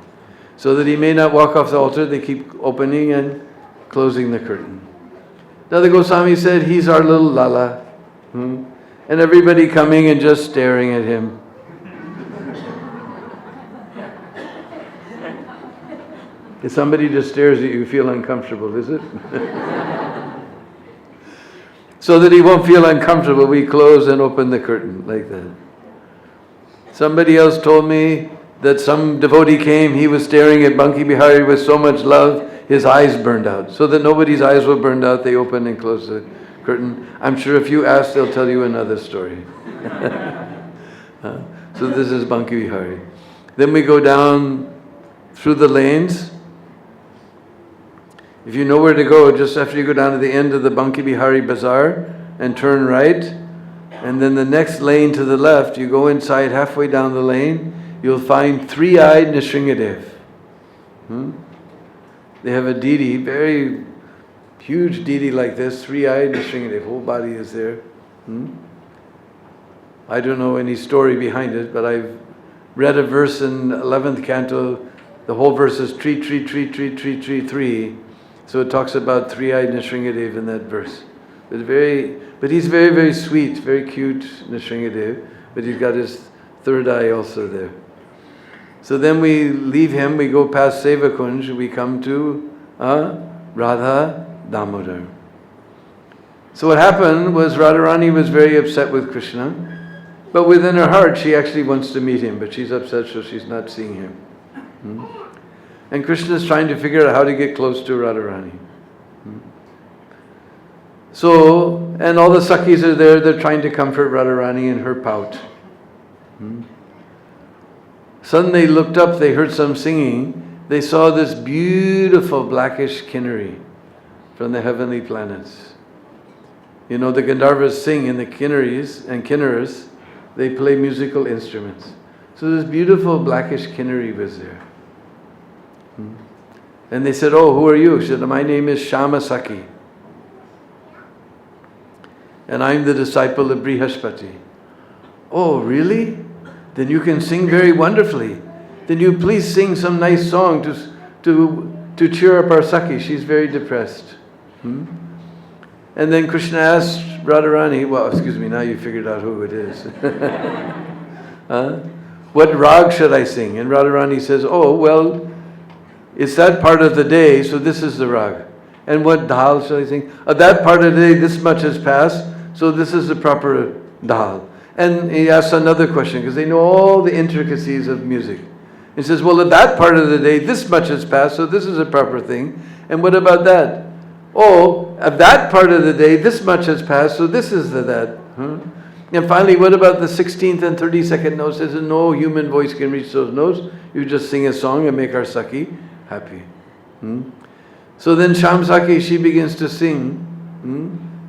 So that he may not walk off the altar, they keep opening and closing the curtain. The other Goswami said, he's our little Lala. And everybody coming and just staring at him. If somebody just stares at you, you feel uncomfortable, is it? So that he won't feel uncomfortable, we close and open the curtain like that. Somebody else told me that some devotee came, he was staring at Banki Bihari with so much love, his eyes burned out. So that nobody's eyes were burned out, they opened and closed the curtain. I'm sure if you ask, they'll tell you another story. So this is Banki Bihari. Then we go down through the lanes. If you know where to go, just after you go down to the end of the Banki Bihari Bazaar and turn right, and then the next lane to the left, you go inside halfway down the lane, you'll find three-eyed Nrsingadev. They have a deity, very huge deity like this, three-eyed Nrsingadev, whole body is there. I don't know any story behind it, but I've read a verse in 11th canto, the whole verse is tree, tree, tree, tree, tree, tree, three. So it talks about three-eyed Nrsingadev in that verse. But he's very, very sweet, very cute Nrsingadev, but he's got his third eye also there. So then we leave him, we go past Sevakunj, we come to Radha Damodar. So what happened was Radharani was very upset with Krishna, but within her heart she actually wants to meet him, but she's upset so she's not seeing him. And Krishna is trying to figure out how to get close to Radharani. So, and all the Sakhis are there, they're trying to comfort Radharani in her pout. Suddenly they looked up, they heard some singing, they saw this beautiful blackish Kinnari from the heavenly planets. You know, the Gandharvas sing in the Kinnaris and Kinnaras, they play musical instruments. So this beautiful blackish Kinnari was there. And they said, oh, who are you? She said, my name is Shama Sakhi. and I'm the disciple of Brihaspati. Oh, really? Then you can sing very wonderfully. Then you please sing some nice song to cheer up our Saki. She's very depressed. And then Krishna asked Radharani, now you figured out who it is. What rag should I sing? And Radharani says, oh, well, it's that part of the day, so this is the rag. And what dhal should I sing? That part of the day, this much has passed, so this is the proper dhal. And he asks another question, because they know all the intricacies of music. He says, well, at that part of the day, this much has passed, so this is a proper thing. And what about that? Oh, at that part of the day, this much has passed, so this is that. And finally, what about the 16th and 32nd notes? He says, no human voice can reach those notes. You just sing a song and make our Saki happy. So then Sham Saki, she begins to sing.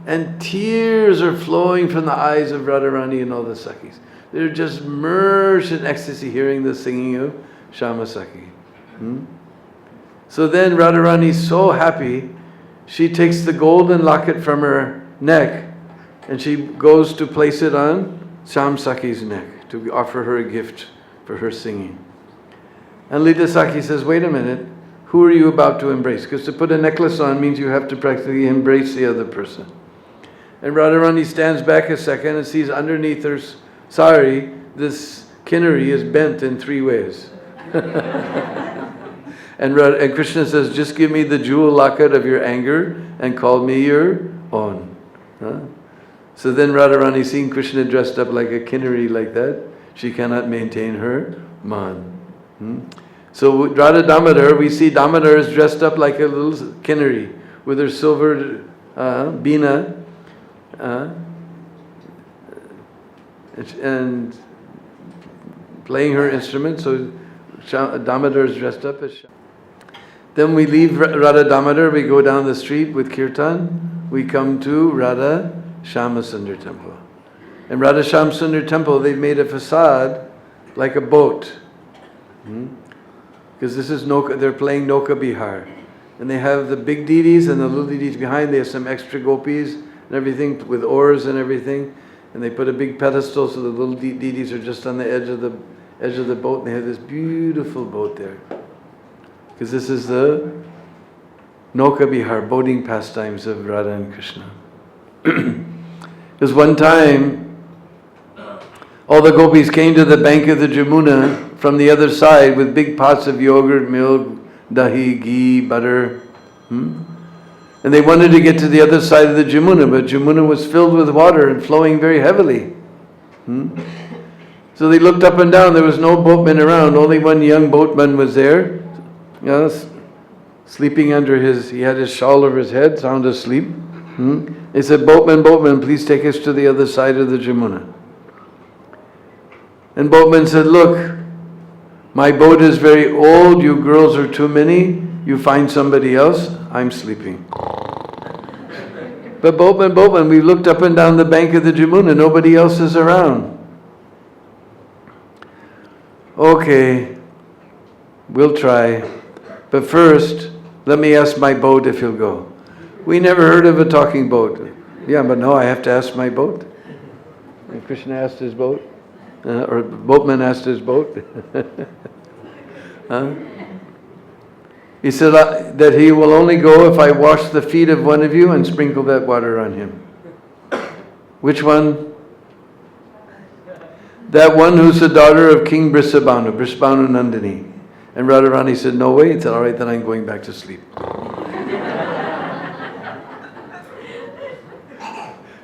And tears are flowing from the eyes of Radharani and all the Sakis. They're just merged in ecstasy hearing the singing of Shama Saki. So then Radharani is so happy, she takes the golden locket from her neck and she goes to place it on Sham Saki's neck to offer her a gift for her singing. And Lila Saki says, wait a minute, who are you about to embrace? Because to put a necklace on means you have to practically embrace the other person. And Radharani stands back a second and sees underneath her sari, this kinnari is bent in 3 ways. and Krishna says, just give me the jewel locket of your anger and call me your own. So then Radharani, seeing Krishna dressed up like a kinnari like that, she cannot maintain her man. So Radha Damodar, we see Damodar is dressed up like a little kinnari with her silver beena, and playing her instrument. So Damodar is dressed up as Sham. Then we leave Radha Damodar, we go down the street with Kirtan, we come to Radha Shyama-Sundar temple. And Radha Shyama-Sundar temple, they've made a facade like a boat. Because this is they're playing Noka Bihar. And they have the big deities and the little deities behind. They have some extra gopis and everything with oars and everything. And they put a big pedestal so the little deities are just on the edge of the boat. And they have this beautiful boat there. Because this is the Noka Bihar, boating pastimes of Radha and Krishna. Because one time, all the gopis came to the bank of the Jamuna from the other side with big pots of yogurt, milk, dahi, ghee, butter. And they wanted to get to the other side of the Jamuna, but Jamuna was filled with water and flowing very heavily. So they looked up and down, there was no boatman around, only one young boatman was there, sleeping under he had his shawl over his head, sound asleep. They said, boatman, please take us to the other side of the Jamuna. And boatman said, look, my boat is very old, you girls are too many, you find somebody else, I'm sleeping. But boatman, we looked up and down the bank of the Jamuna, nobody else is around. Okay, we'll try, but first, let me ask my boat if he'll go. We never heard of a talking boat. Yeah, but no, I have to ask my boat. And Krishna asked his boat. Or boatman asked his boat. He said that he will only go if I wash the feet of one of you and sprinkle that water on him. Which one? That one who's the daughter of King Brisabhanu Nandini. And Radharani said, no way. He said, all right, then I'm going back to sleep.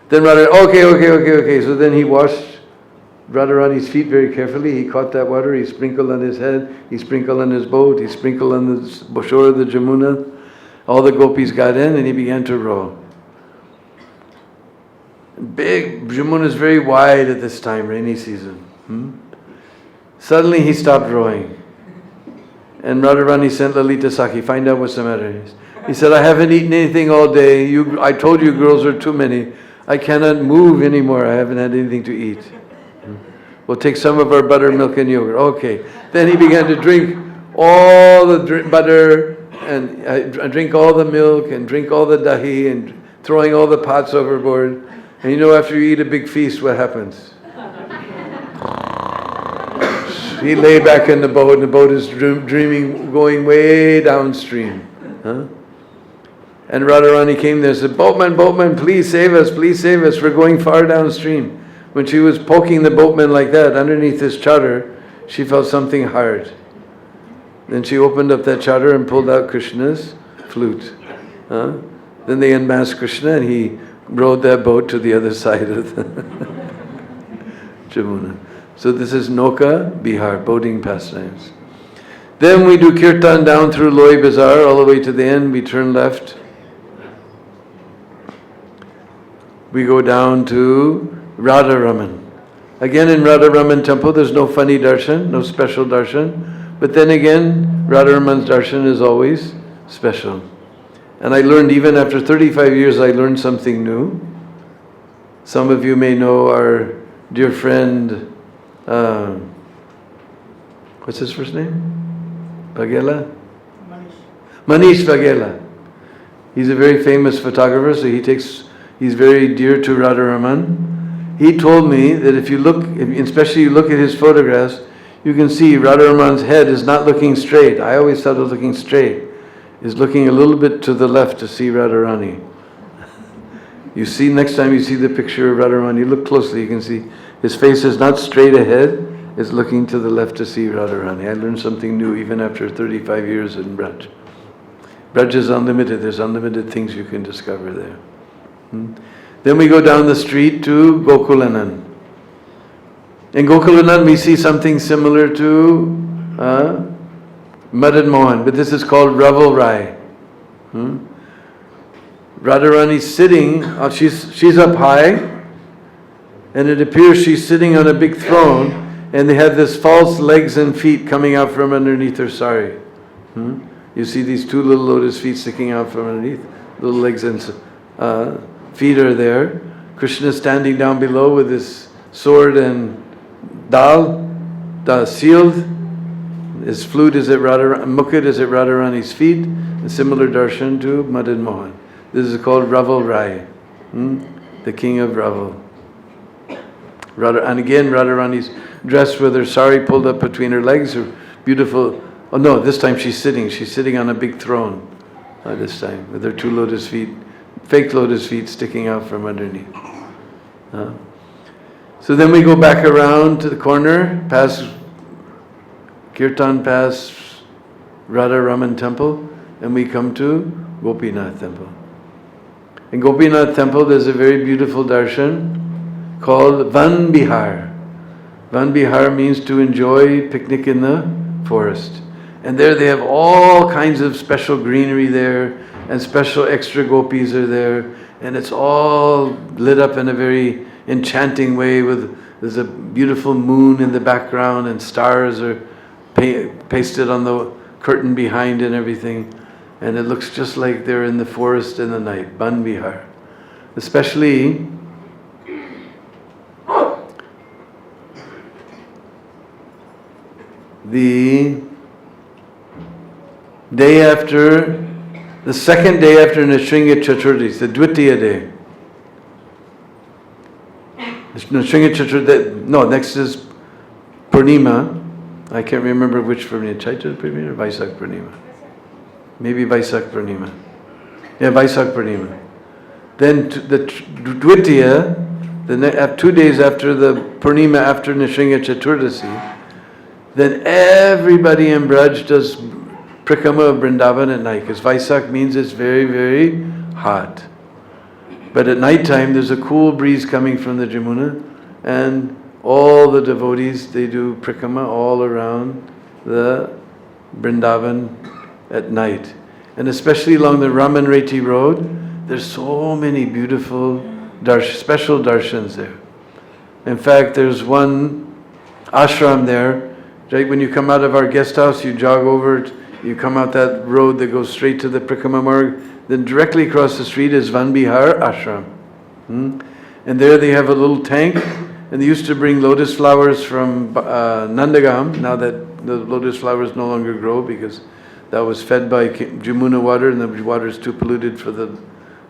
Then Radharani, okay. So then he washed Radharani's feet very carefully. He caught that water, he sprinkled on his head, he sprinkled on his boat, he sprinkled on the shore of the Jamuna. All the gopis got in and he began to row. Big Jamuna is very wide at this time, rainy season. Suddenly he stopped rowing. And Radharani sent Lalita Saki, find out what's the matter. He said, I haven't eaten anything all day. I told you girls are too many. I cannot move anymore. I haven't had anything to eat. We'll take some of our buttermilk and yogurt. Okay. Then he began to drink all the butter and drink all the milk and drink all the dahi and throwing all the pots overboard. And you know, after you eat a big feast, what happens? He lay back in the boat, and the boat is dreaming, going way downstream. Huh? And Radharani came there and said, boatman, please save us, we're going far downstream. When she was poking the boatman like that, underneath his chadar, she felt something hard. Then she opened up that chadar and pulled out Krishna's flute. Huh? Then they unmasked Krishna, and he rowed that boat to the other side of the Jamuna. So this is Noka Bihar, boating pastimes. Then we do kirtan down through Loi Bazaar, all the way to the end. We turn left. We go down to Radharaman. Again, in Radharaman temple, there's no funny darshan, no special darshan. But then again, Radharaman's darshan is always special. And I learned, even after 35 years, I learned something new. Some of you may know our dear friend, what's his first name? Vaghela? Manish Vaghela. He's a very famous photographer, so he's very dear to Radharaman. He told me that if you look, especially you look at his photographs, you can see Radharaman's head is not looking straight. I always thought it was looking straight. Is looking a little bit to the left to see Radharani. You see, next time you see the picture of Radharani, you look closely, you can see his face is not straight ahead, it's looking to the left to see Radharani. I learned something new even after 35 years in Vraj. Vraj is unlimited, there's unlimited things you can discover there. Then we go down the street to Gokulanan. In Gokulanan we see something similar to Madan Mohan, but this is called Raval Rai. Radharani's sitting, she's up high, and it appears she's sitting on a big throne, and they have this false legs and feet coming out from underneath her sari. You see these two little lotus feet sticking out from underneath, little legs and feet are there. Krishna is standing down below with his sword and dal sealed. His flute is at Mukit is at Radharani's feet, a similar darshan to Madan Mohan. This is called Raval Rai, the king of Raval. And again, Radharani's dressed with her sari pulled up between her legs, her beautiful, oh no, this time she's sitting on a big throne, this time, with her two lotus feet, fake lotus feet sticking out from underneath. So then we go back around to the corner, past Kirtan, past Radharaman temple, and we come to Gopinath temple. In Gopinath temple there's a very beautiful darshan called Van Bihar. Van Bihar means to enjoy picnic in the forest. And there they have all kinds of special greenery there, and special extra gopis are there, and it's all lit up in a very enchanting way there's a beautiful moon in the background, and stars are pasted on the curtain behind and everything, and it looks just like they're in the forest in the night. Van Bihar. Especially the second day after Nrsimha Chaturthi, the Dvitiya day. Nrsimha Chaturthi, next is Purnima. I can't remember which Purnima, Chaitra Purnima or Vaisak Purnima. Maybe Vaisak Purnima. Yeah, Vaisak Purnima. Then the Dvitiya, 2 days after the Purnima, after Nrsimha Chaturthi, then everybody in Vraj does Prikrama of Vrindavan at night, because Vaisak means it's very, very hot. But at night time there's a cool breeze coming from the Jamuna, and all the devotees, they do Prikrama all around the Vrindavan at night. And especially along the Ramanreti road, there's so many beautiful special darshans there. In fact, there's one ashram there. Right, when you come out of our guest house, you jog over it, you come out that road that goes straight to the Prikrama Marg, then directly across the street is Van Bihar Ashram. And there they have a little tank, and they used to bring lotus flowers from Nandagam, now that the lotus flowers no longer grow because that was fed by Jamuna water, and the water is too polluted for the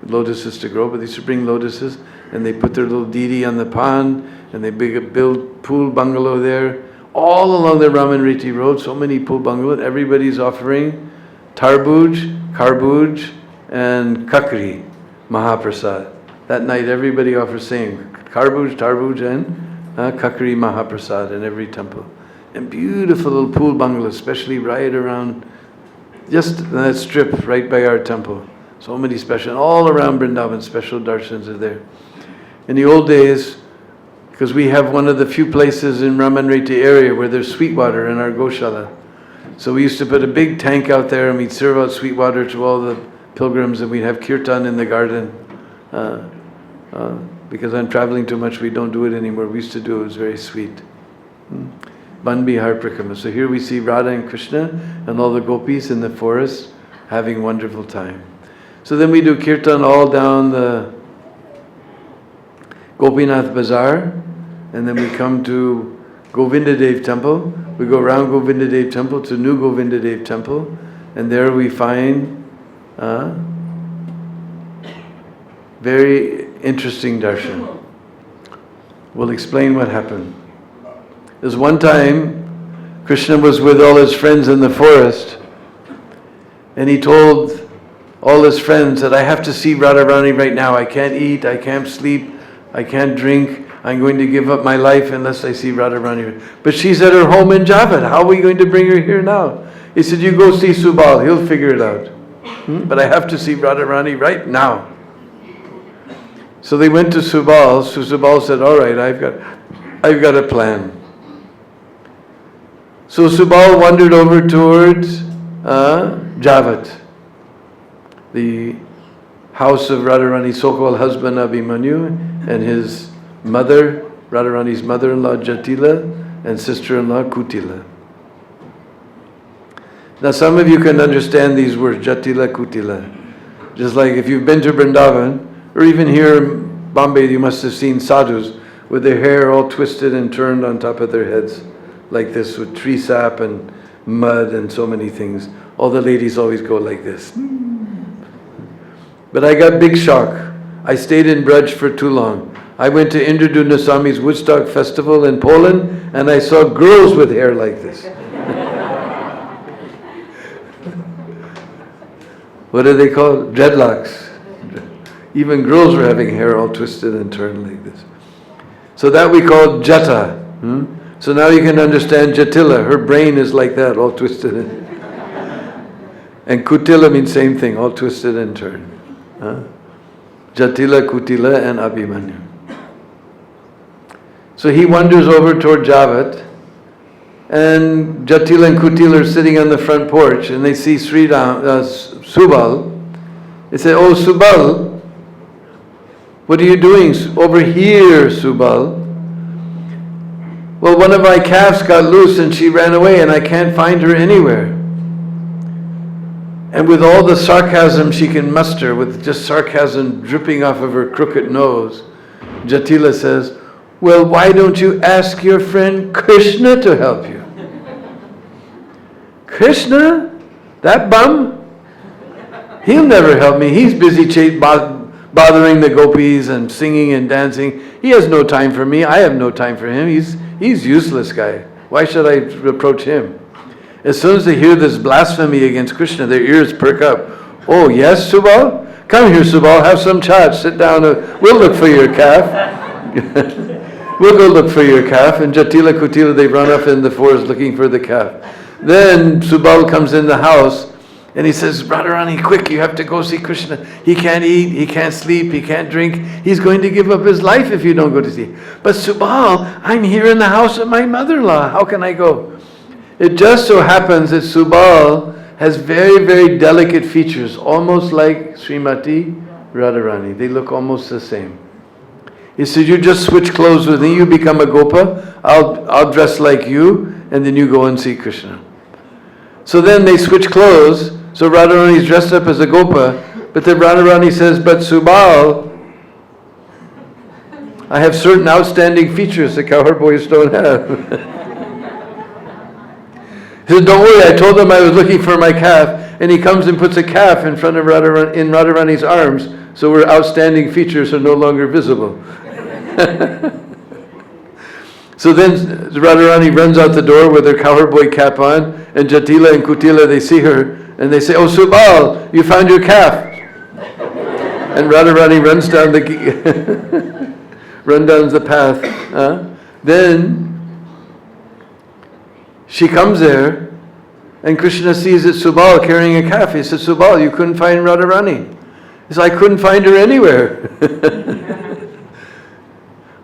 lotuses to grow, but they used to bring lotuses. and they put their little deity on the pond, and they build pool bungalow there. All along the Ramanriti road, so many pool bungalows, everybody's offering tarbuj, karbuj, and kakri, Mahaprasad. That night everybody offers saying karbuj, tarbuj, and kakri Mahaprasad in every temple. And beautiful little pool bungalows, especially right around, just that strip right by our temple. So many special, all around Vrindavan, special darshans are there. In the old days, because we have one of the few places in Ramanriti area where there's sweet water in our Goshala. So we used to put a big tank out there and we'd serve out sweet water to all the pilgrims, and we'd have kirtan in the garden. Because I'm traveling too much, we don't do it anymore. We used to do it, it was very sweet. Ban Bihar Prakrama. So here we see Radha and Krishna and all the gopis in the forest having wonderful time. So then we do kirtan all down the Gopinath Bazaar, and then we come to Govindadev Temple. We go around Govindadev Temple to New Govindadev Temple, and there we find very interesting darshan. We'll explain what happened. There's one time Krishna was with all his friends in the forest, and he told all his friends that I have to see Radharani right now. I can't eat, I can't sleep, I can't drink. I'm going to give up my life unless I see Radharani. But she's at her home in Javad. How are we going to bring her here now? He said, you go see Subal, he'll figure it out. But I have to see Radharani right now. So they went to Subal. So Subal said, all right, I've got a plan. So Subal wandered over towards Javat, the house of Radharani's so-called husband Abhimanyu and his mother, Radharani's mother-in-law Jatila and sister-in-law Kutila. Now some of you can understand these words, Jatila, Kutila. Just like if you've been to Vrindavan, or even here in Bombay, you must have seen sadhus with their hair all twisted and turned on top of their heads, like this, with tree sap and mud and so many things. All the ladies always go like this. But I got big shock. I stayed in Vraj for too long. I went to Indradutta Swami's Woodstock festival in Poland, and I saw girls with hair like this. What do they call it? Dreadlocks. Even girls were having hair all twisted and turned like this. So that we call Jata. So now you can understand Jatila. Her brain is like that, all twisted. And Kutila means same thing, all twisted and turned. Jatila, Kutila, and Abhimanyu. So he wanders over toward Javat, and Jatila and Kutila are sitting on the front porch, and they see Subal. They say, oh Subal, what are you doing over here, Subal? Well, one of my calves got loose and she ran away and I can't find her anywhere. And with all the sarcasm she can muster, with just sarcasm dripping off of her crooked nose, Jatila says, well, why don't you ask your friend Krishna to help you? Krishna? That bum? He'll never help me. He's busy bothering the gopis and singing and dancing. He has no time for me. I have no time for him. He's useless guy. Why should I approach him? As soon as they hear this blasphemy against Krishna, their ears perk up. Oh, yes, Subal? Come here, Subal, have some chat. Sit down. We'll look for your calf. We'll go look for your calf. And Jatila, Kutila, they run off in the forest looking for the calf. Then Subal comes in the house and he says, Radharani, quick, you have to go see Krishna. He can't eat, he can't sleep, he can't drink. He's going to give up his life if you don't go to see. But Subal, I'm here in the house of my mother-in-law. How can I go? It just so happens that Subal has very, very delicate features, almost like Srimati Radharani. They look almost the same. He said, you just switch clothes with me, you become a gopa, I'll dress like you, and then you go and see Krishna. So then they switch clothes, so Radharani is dressed up as a gopa, but then Radharani says, but Subal, I have certain outstanding features that cowherd boys don't have. He said, don't worry, I told him I was looking for my calf, and he comes and puts a calf in front of Radharani's arms, So her outstanding features are no longer visible. So then Radharani runs out the door with her cowboy cap on, and Jatila and Kutila, they see her, and they say, "Oh, Subal, you found your calf." And Radharani runs down the path. Then she comes there, and Krishna sees that Subal carrying a calf. He says, "Subal, you couldn't find Radharani." He says, "I couldn't find her anywhere."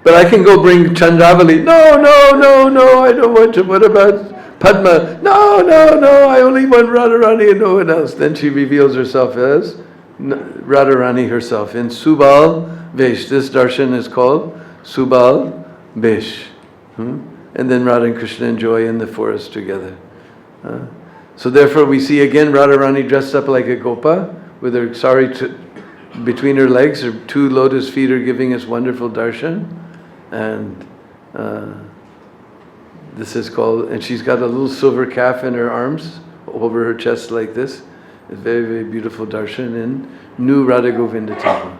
"But I can go bring Chandravali." No, I don't want to. What about Padma?" No, I only want Radharani and no one else. Then she reveals herself as Radharani herself in Subal Vesh. This darshan is called Subal Vesh. And then Radha and Krishna enjoy in the forest together. So therefore we see again Radharani dressed up like a gopa with her sari between her legs. Her two lotus feet are giving us wonderful darshan. And this is called, and she's got a little silver calf in her arms over her chest like this. It's very, very beautiful darshan in New Radha Govinda temple.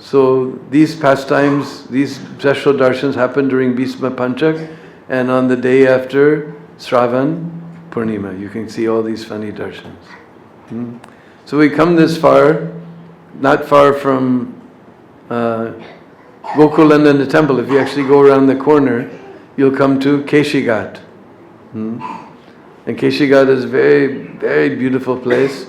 So these pastimes, these special darshans happen during Bhisma Panchak and on the day after Shravan Purnima. You can see all these funny darshans. So we come this far, not far from Gokulananda temple. If you actually go around the corner, you'll come to Keshigat. And Keshigat is a very, very beautiful place.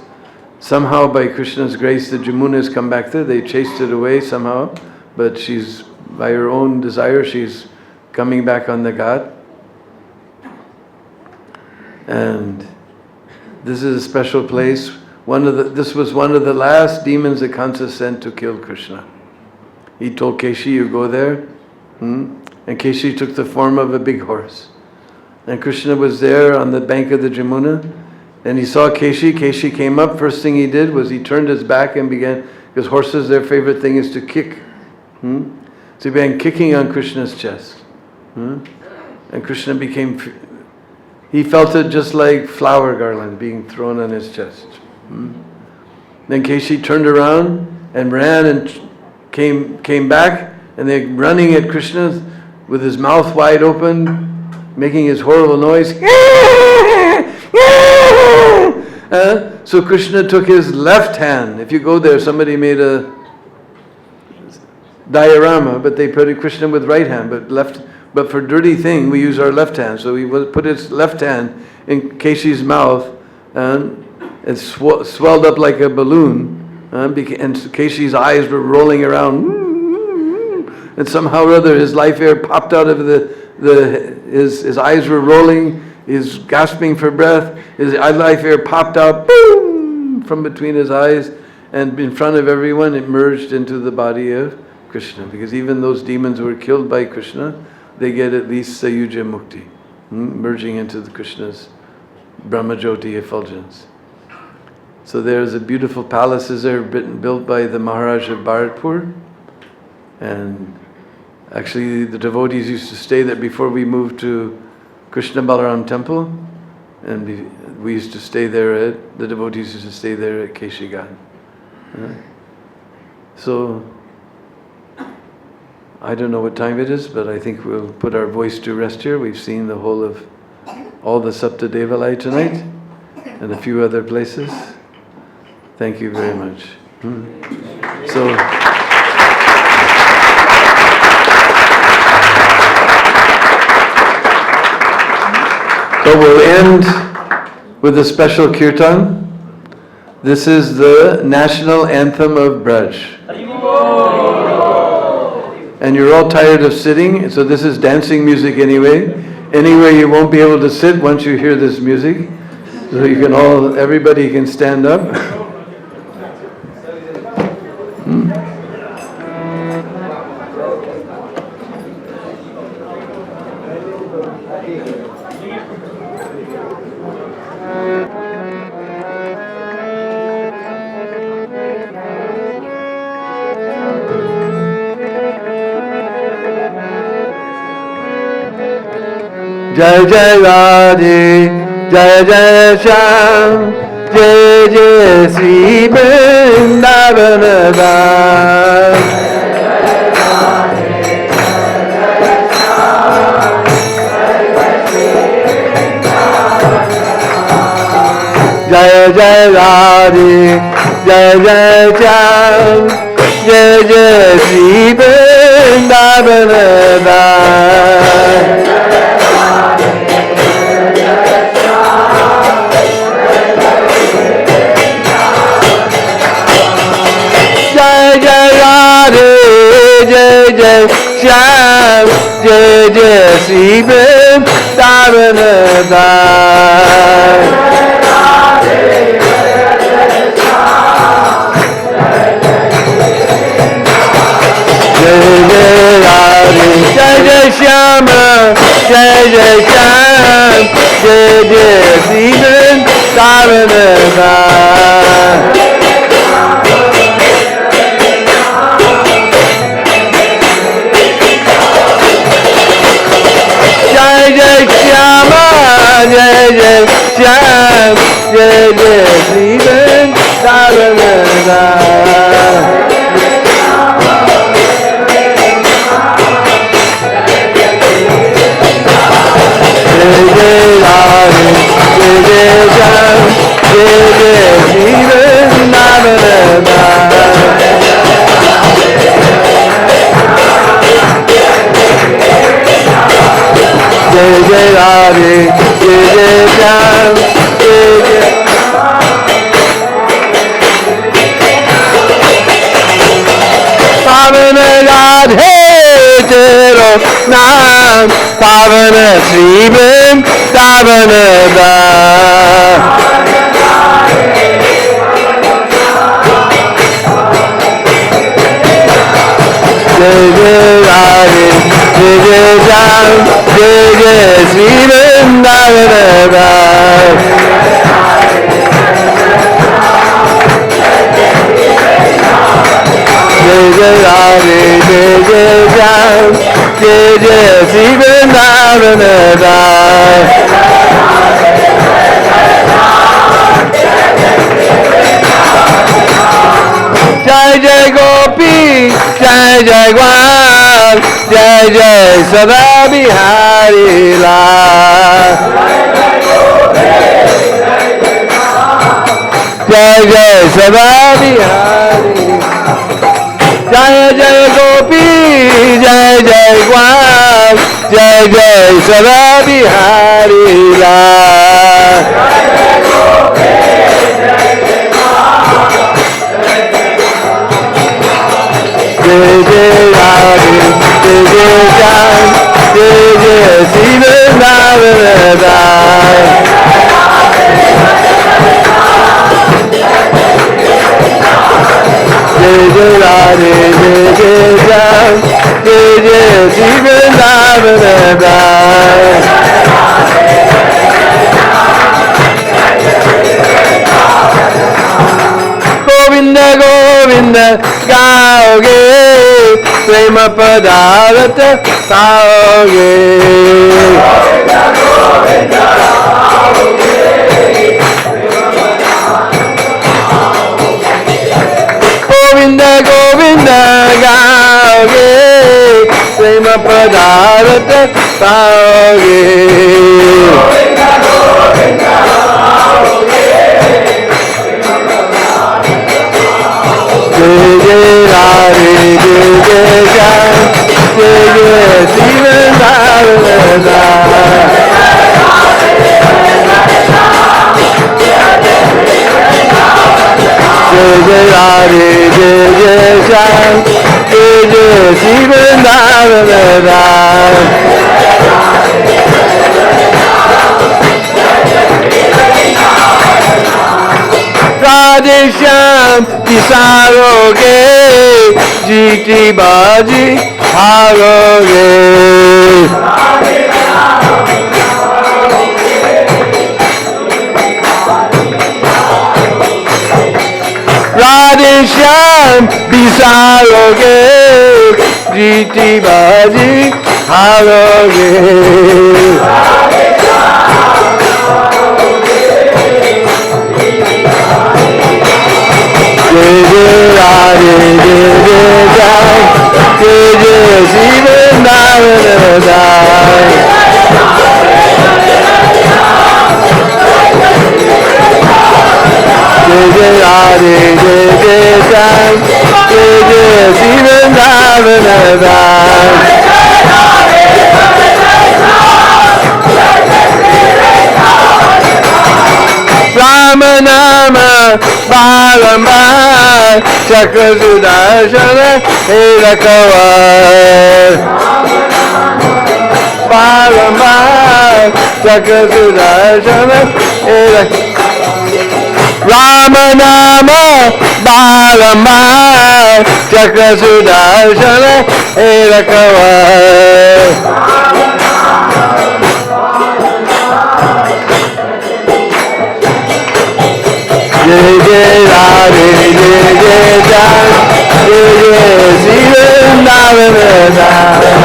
Somehow by Krishna's grace the Jamunas come back there. They chased it away somehow, but she's, by her own desire, she's coming back on the Ghat. And this is a special place. This was one of the last demons that Kansa sent to kill Krishna. He told Keshi, "You go there." And Keshi took the form of a big horse. And Krishna was there on the bank of the Jamuna. And he saw Keshi. Keshi came up. First thing he did was he turned his back and began, because horses, their favorite thing is to kick. So he began kicking on Krishna's chest. And Krishna he felt it just like flower garland being thrown on his chest. Then Keshi turned around and ran and came back, and they're running at Krishna with his mouth wide open, making his horrible noise. So Krishna took his left hand. If you go there, somebody made a diorama, but they put Krishna with right hand, but for dirty thing we use our left hand. So he put his left hand in Keshi's mouth, and it swelled up like a balloon. And Keshi's eyes were rolling around, and somehow or other his life air popped out of his eyes were rolling, he's gasping for breath, his life air popped out, boom, from between his eyes, and in front of everyone it merged into the body of Krishna. Because even those demons who were killed by Krishna, they get at least Sayuja Mukti, merging into the Krishna's Brahmajyoti effulgence. So there's a beautiful palaces there built by the Maharaj of Bharatpur. And actually the devotees used to stay there before we moved to Krishna Balaram temple. And we used to stay there the devotees used to stay there at Keshigat. So I don't know what time it is, but I think we'll put our voice to rest here. We've seen the whole of all the Sapta Devalaya tonight and a few other places. Thank you very much. So we'll end with a special kirtan. This is the national anthem of Vraj. And you're all tired of sitting, so this is dancing music anyway. Anyway, you won't be able to sit once you hear this music. So you can everybody can stand up. Jai Jai Radhe, Jai Jai Shyam, जय जय श्री वृंदावन धाम। जय जय राधे जय जय श्याम, जय जय श्री वृंदावन धाम। जय जय राधे जय जय श्याम, जय जय श्री वृंदावन धाम। जय जय राधे जय जय श्याम, जय जय श्याम, जय जय श्री वृंदावन धाम। जय जय श्याम, जय जय श्याम, जय जय श्री वृंदावन धाम। जय जय राधे जय जय श्याम, जय जय श्री वृंदावन धाम। जय जय राधे जय जय श्याम, जय जय पावन राधे तेरो नाम, पावन श्री वृंदावन धाम। जय जय राधे जय जय श्याम, जय जय श्री वृंदावन धाम। जय जय राधे जय जय श्याम, जय जय श्री वृंदावन धाम। जय जय गोपी जय जय ग्वाल, जय जय सदा बिहारी लाल। जय जय सदा बिहारी, जय जय गोपी जय जय ग्वाल, जय जय सदा बिहारी लाल। जय जय राधे जय जय श्याम, जय जय श्री वृंदावन धाम। जय जय राधे जय जय श्याम, जय जय श्री वृंदावन धाम। गोविंद गोविंद गाओगे, प्रेम पदार्थ पाओगे। गोविंद गोविंद गाओगे, प्रेम पदार्थ पाओगे। जय जय राधे जय जय श्याम, जय जय श्री वृंदावन धाम। जय जय राधे जय जय श्याम, जय जय श्री वृंदावन धाम। राधे श्याम किसारोगे, जीती बाजी हारोगे। राधे श्याम बिसारोगे, जीती बाजी हारोगे। Rama Nama Balambar Chakra Sudarshana Elakavar Balambar Chakra Sudarshana Rama Nama Balambar Chakra Sudarshana Elakavar Jai Jai Radhe Jai Jai Jai Jai Jai Sivandavana Jai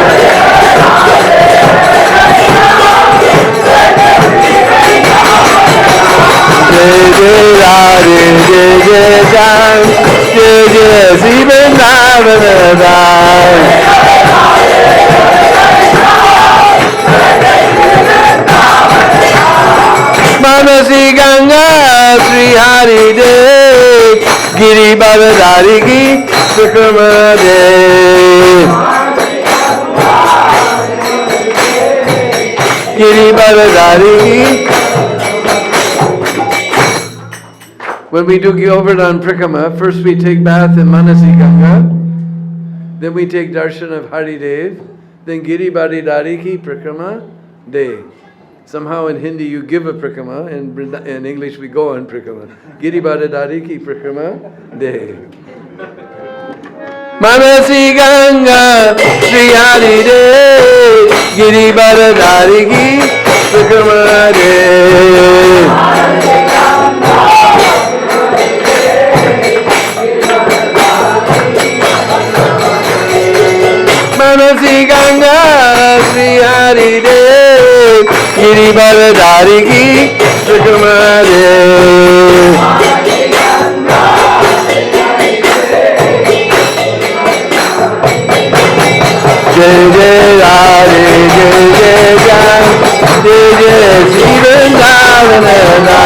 Jai Radhe Jai Jai Jai Jai Jai Sivandavana Manasi Ganga Sri Hari De Giri Bhavadari Ki Sukrama De Giri Bhavadari Ki. When we do Govardhan Prikrama, first we take bath in Manasi Ganga, then we take darshan of Hari Dev, then Giri Bhavadari Ki Prikrama De. Somehow in Hindi you give a prikrama, in English we go on prikrama. Giri Bhavadari Ki Prikrama De. Manasi Ganga Sri Hari De Giri Bhavadari Ki Prikrama De. Manasi Ganga Sri Hari De Giri Bhavadari Ki Prikrama De. Jai Jai Radhe Jai Jai Jai Jai Jai Sivandavana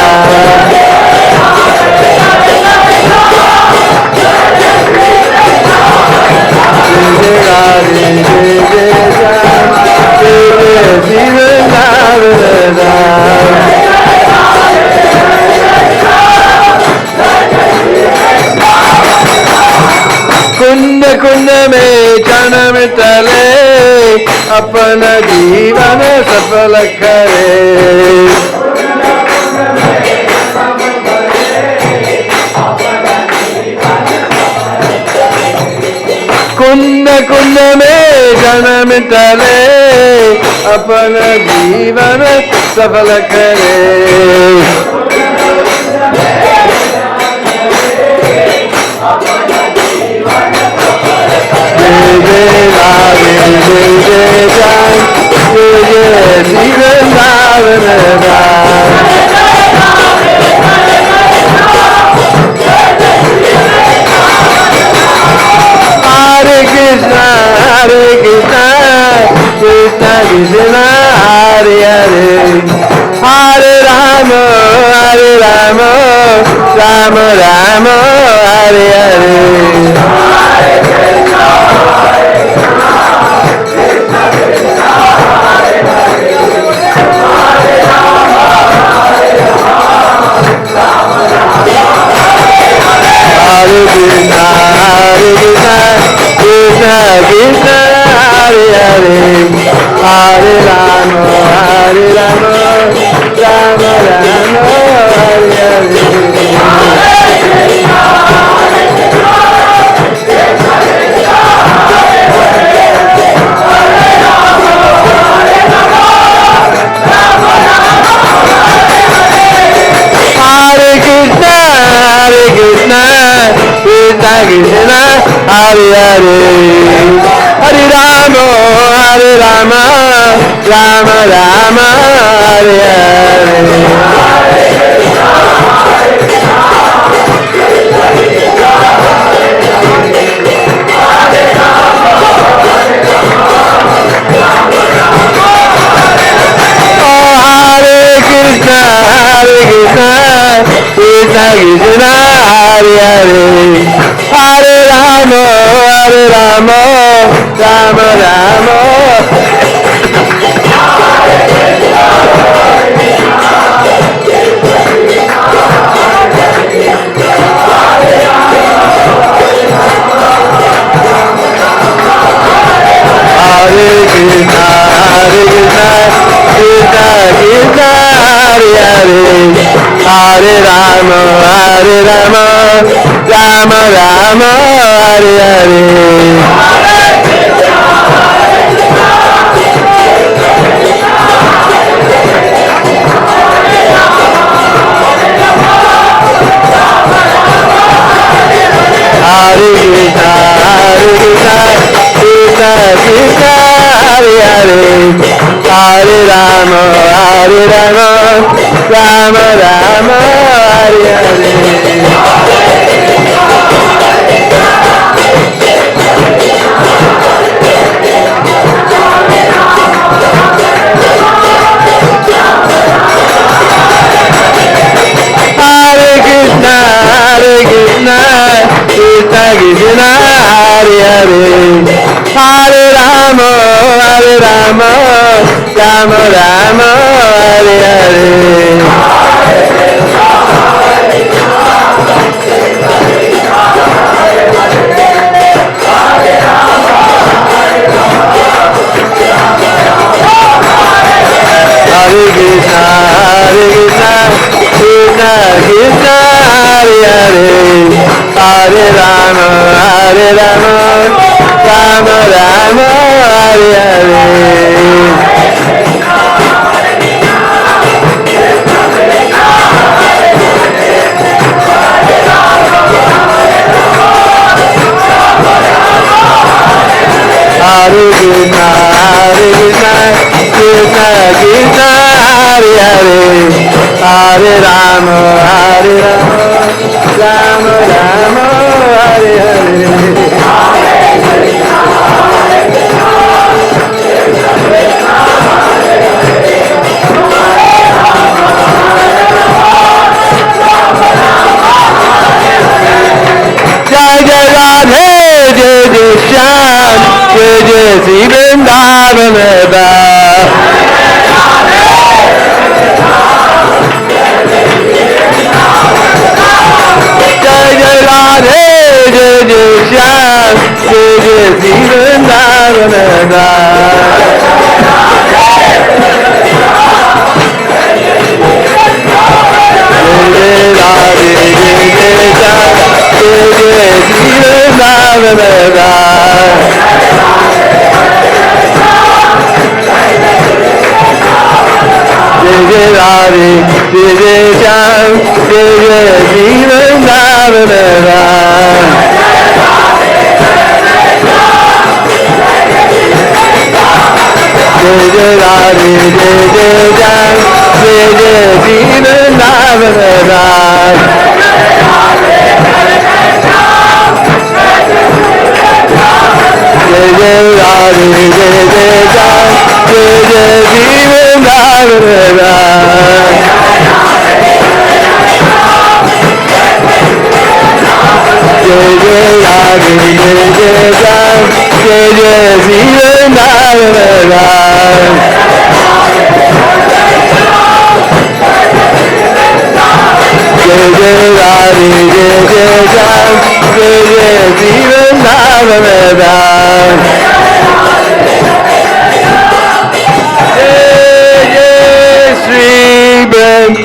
Kunda Kunda में जन्म तले अपना जीवन सफल करे कुंड कुंड में जन्म तले अपना जीवन सफल करे Jai Jai Radhe Jai Jai Jai Jai Jai Sivandavana Hare Krishna Hare Krishna Krishna Krishna Hare Hare Hare Rama Hare Rama Rama Rama Hare Hare Hare Krishna, Hare Krishna, Krishna Krishna, Hare Hare, Hare Rama, Hare Rama, Rama Rama, Hare Hare. Hare Krishna, Hare Krishna, Krishna Krishna, Hare Hare, Hare Rama, Hare Rama, Rama Rama, Hare Hare. Krishna, Krishna Krishna, Hare Hare, Hare Rama, Rama Rama. Hare Krishna, Hare Krishna, Krishna Krishna, Hare Hare, Hare Rama, Hare Rama, Rama Rama, Hare Hare. Hare Krishna, Hare Krishna, Krishna Krishna, Hare Hare, Hare Rama, Hare Rama, Rama Rama, Hare Hare. Hare Krishna, Hare Krishna, Krishna Krishna, Hare Hare, Hare Rama, Hare Rama, Rama Rama, Hare Hare. Hare Krishna, Hare Krishna, Krishna Krishna, Hare Hare, Hare Rama, Hare Rama, Rama Rama, Hare Hare. Hare Krishna, Hare Krishna, Krishna Krishna, Hare Hare, Hare Rama, Hare Rama, Rama Rama, Hare Hare. Jai Jai Radhe, Jai Jai Shyam, Jai Jai Sri Vrindavan Dha. Jai Jai Radhe, Jai Jai Shyam, Jai Jai Sri Vrindavan Dha. Jai Radhe, Jai Jai Shyam, Jai Jai Sri Vrindavan Dha. Jai Jai Radhe, Jai Jai Shyam, Jai Jai Sri Vrindavan Dha. Jai Jai Radhe, Jai Jai Shyam, Jai Jai Sri Vrindavan Dha. Jai Jai Radhe, Jai Jai Shyam, Jai Jai Sri Vrindavan Dha. Jai Jai Radhe, Jai Jai Shyam, Jai Jai Sri Vrindavan Dha. Jai Jai Radhe, Jai Jai Shyam, Jai Jai Sri Vrindavan Dha. Jai Jai Sri Vrindavan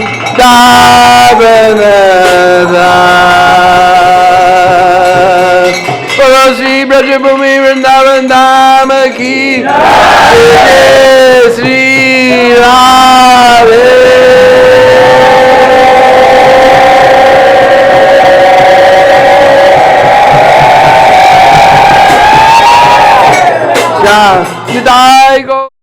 Dha. Bolo Sri Brajabhumi Vrindavan Dham ki Jai Sri Radhe. Jai Go.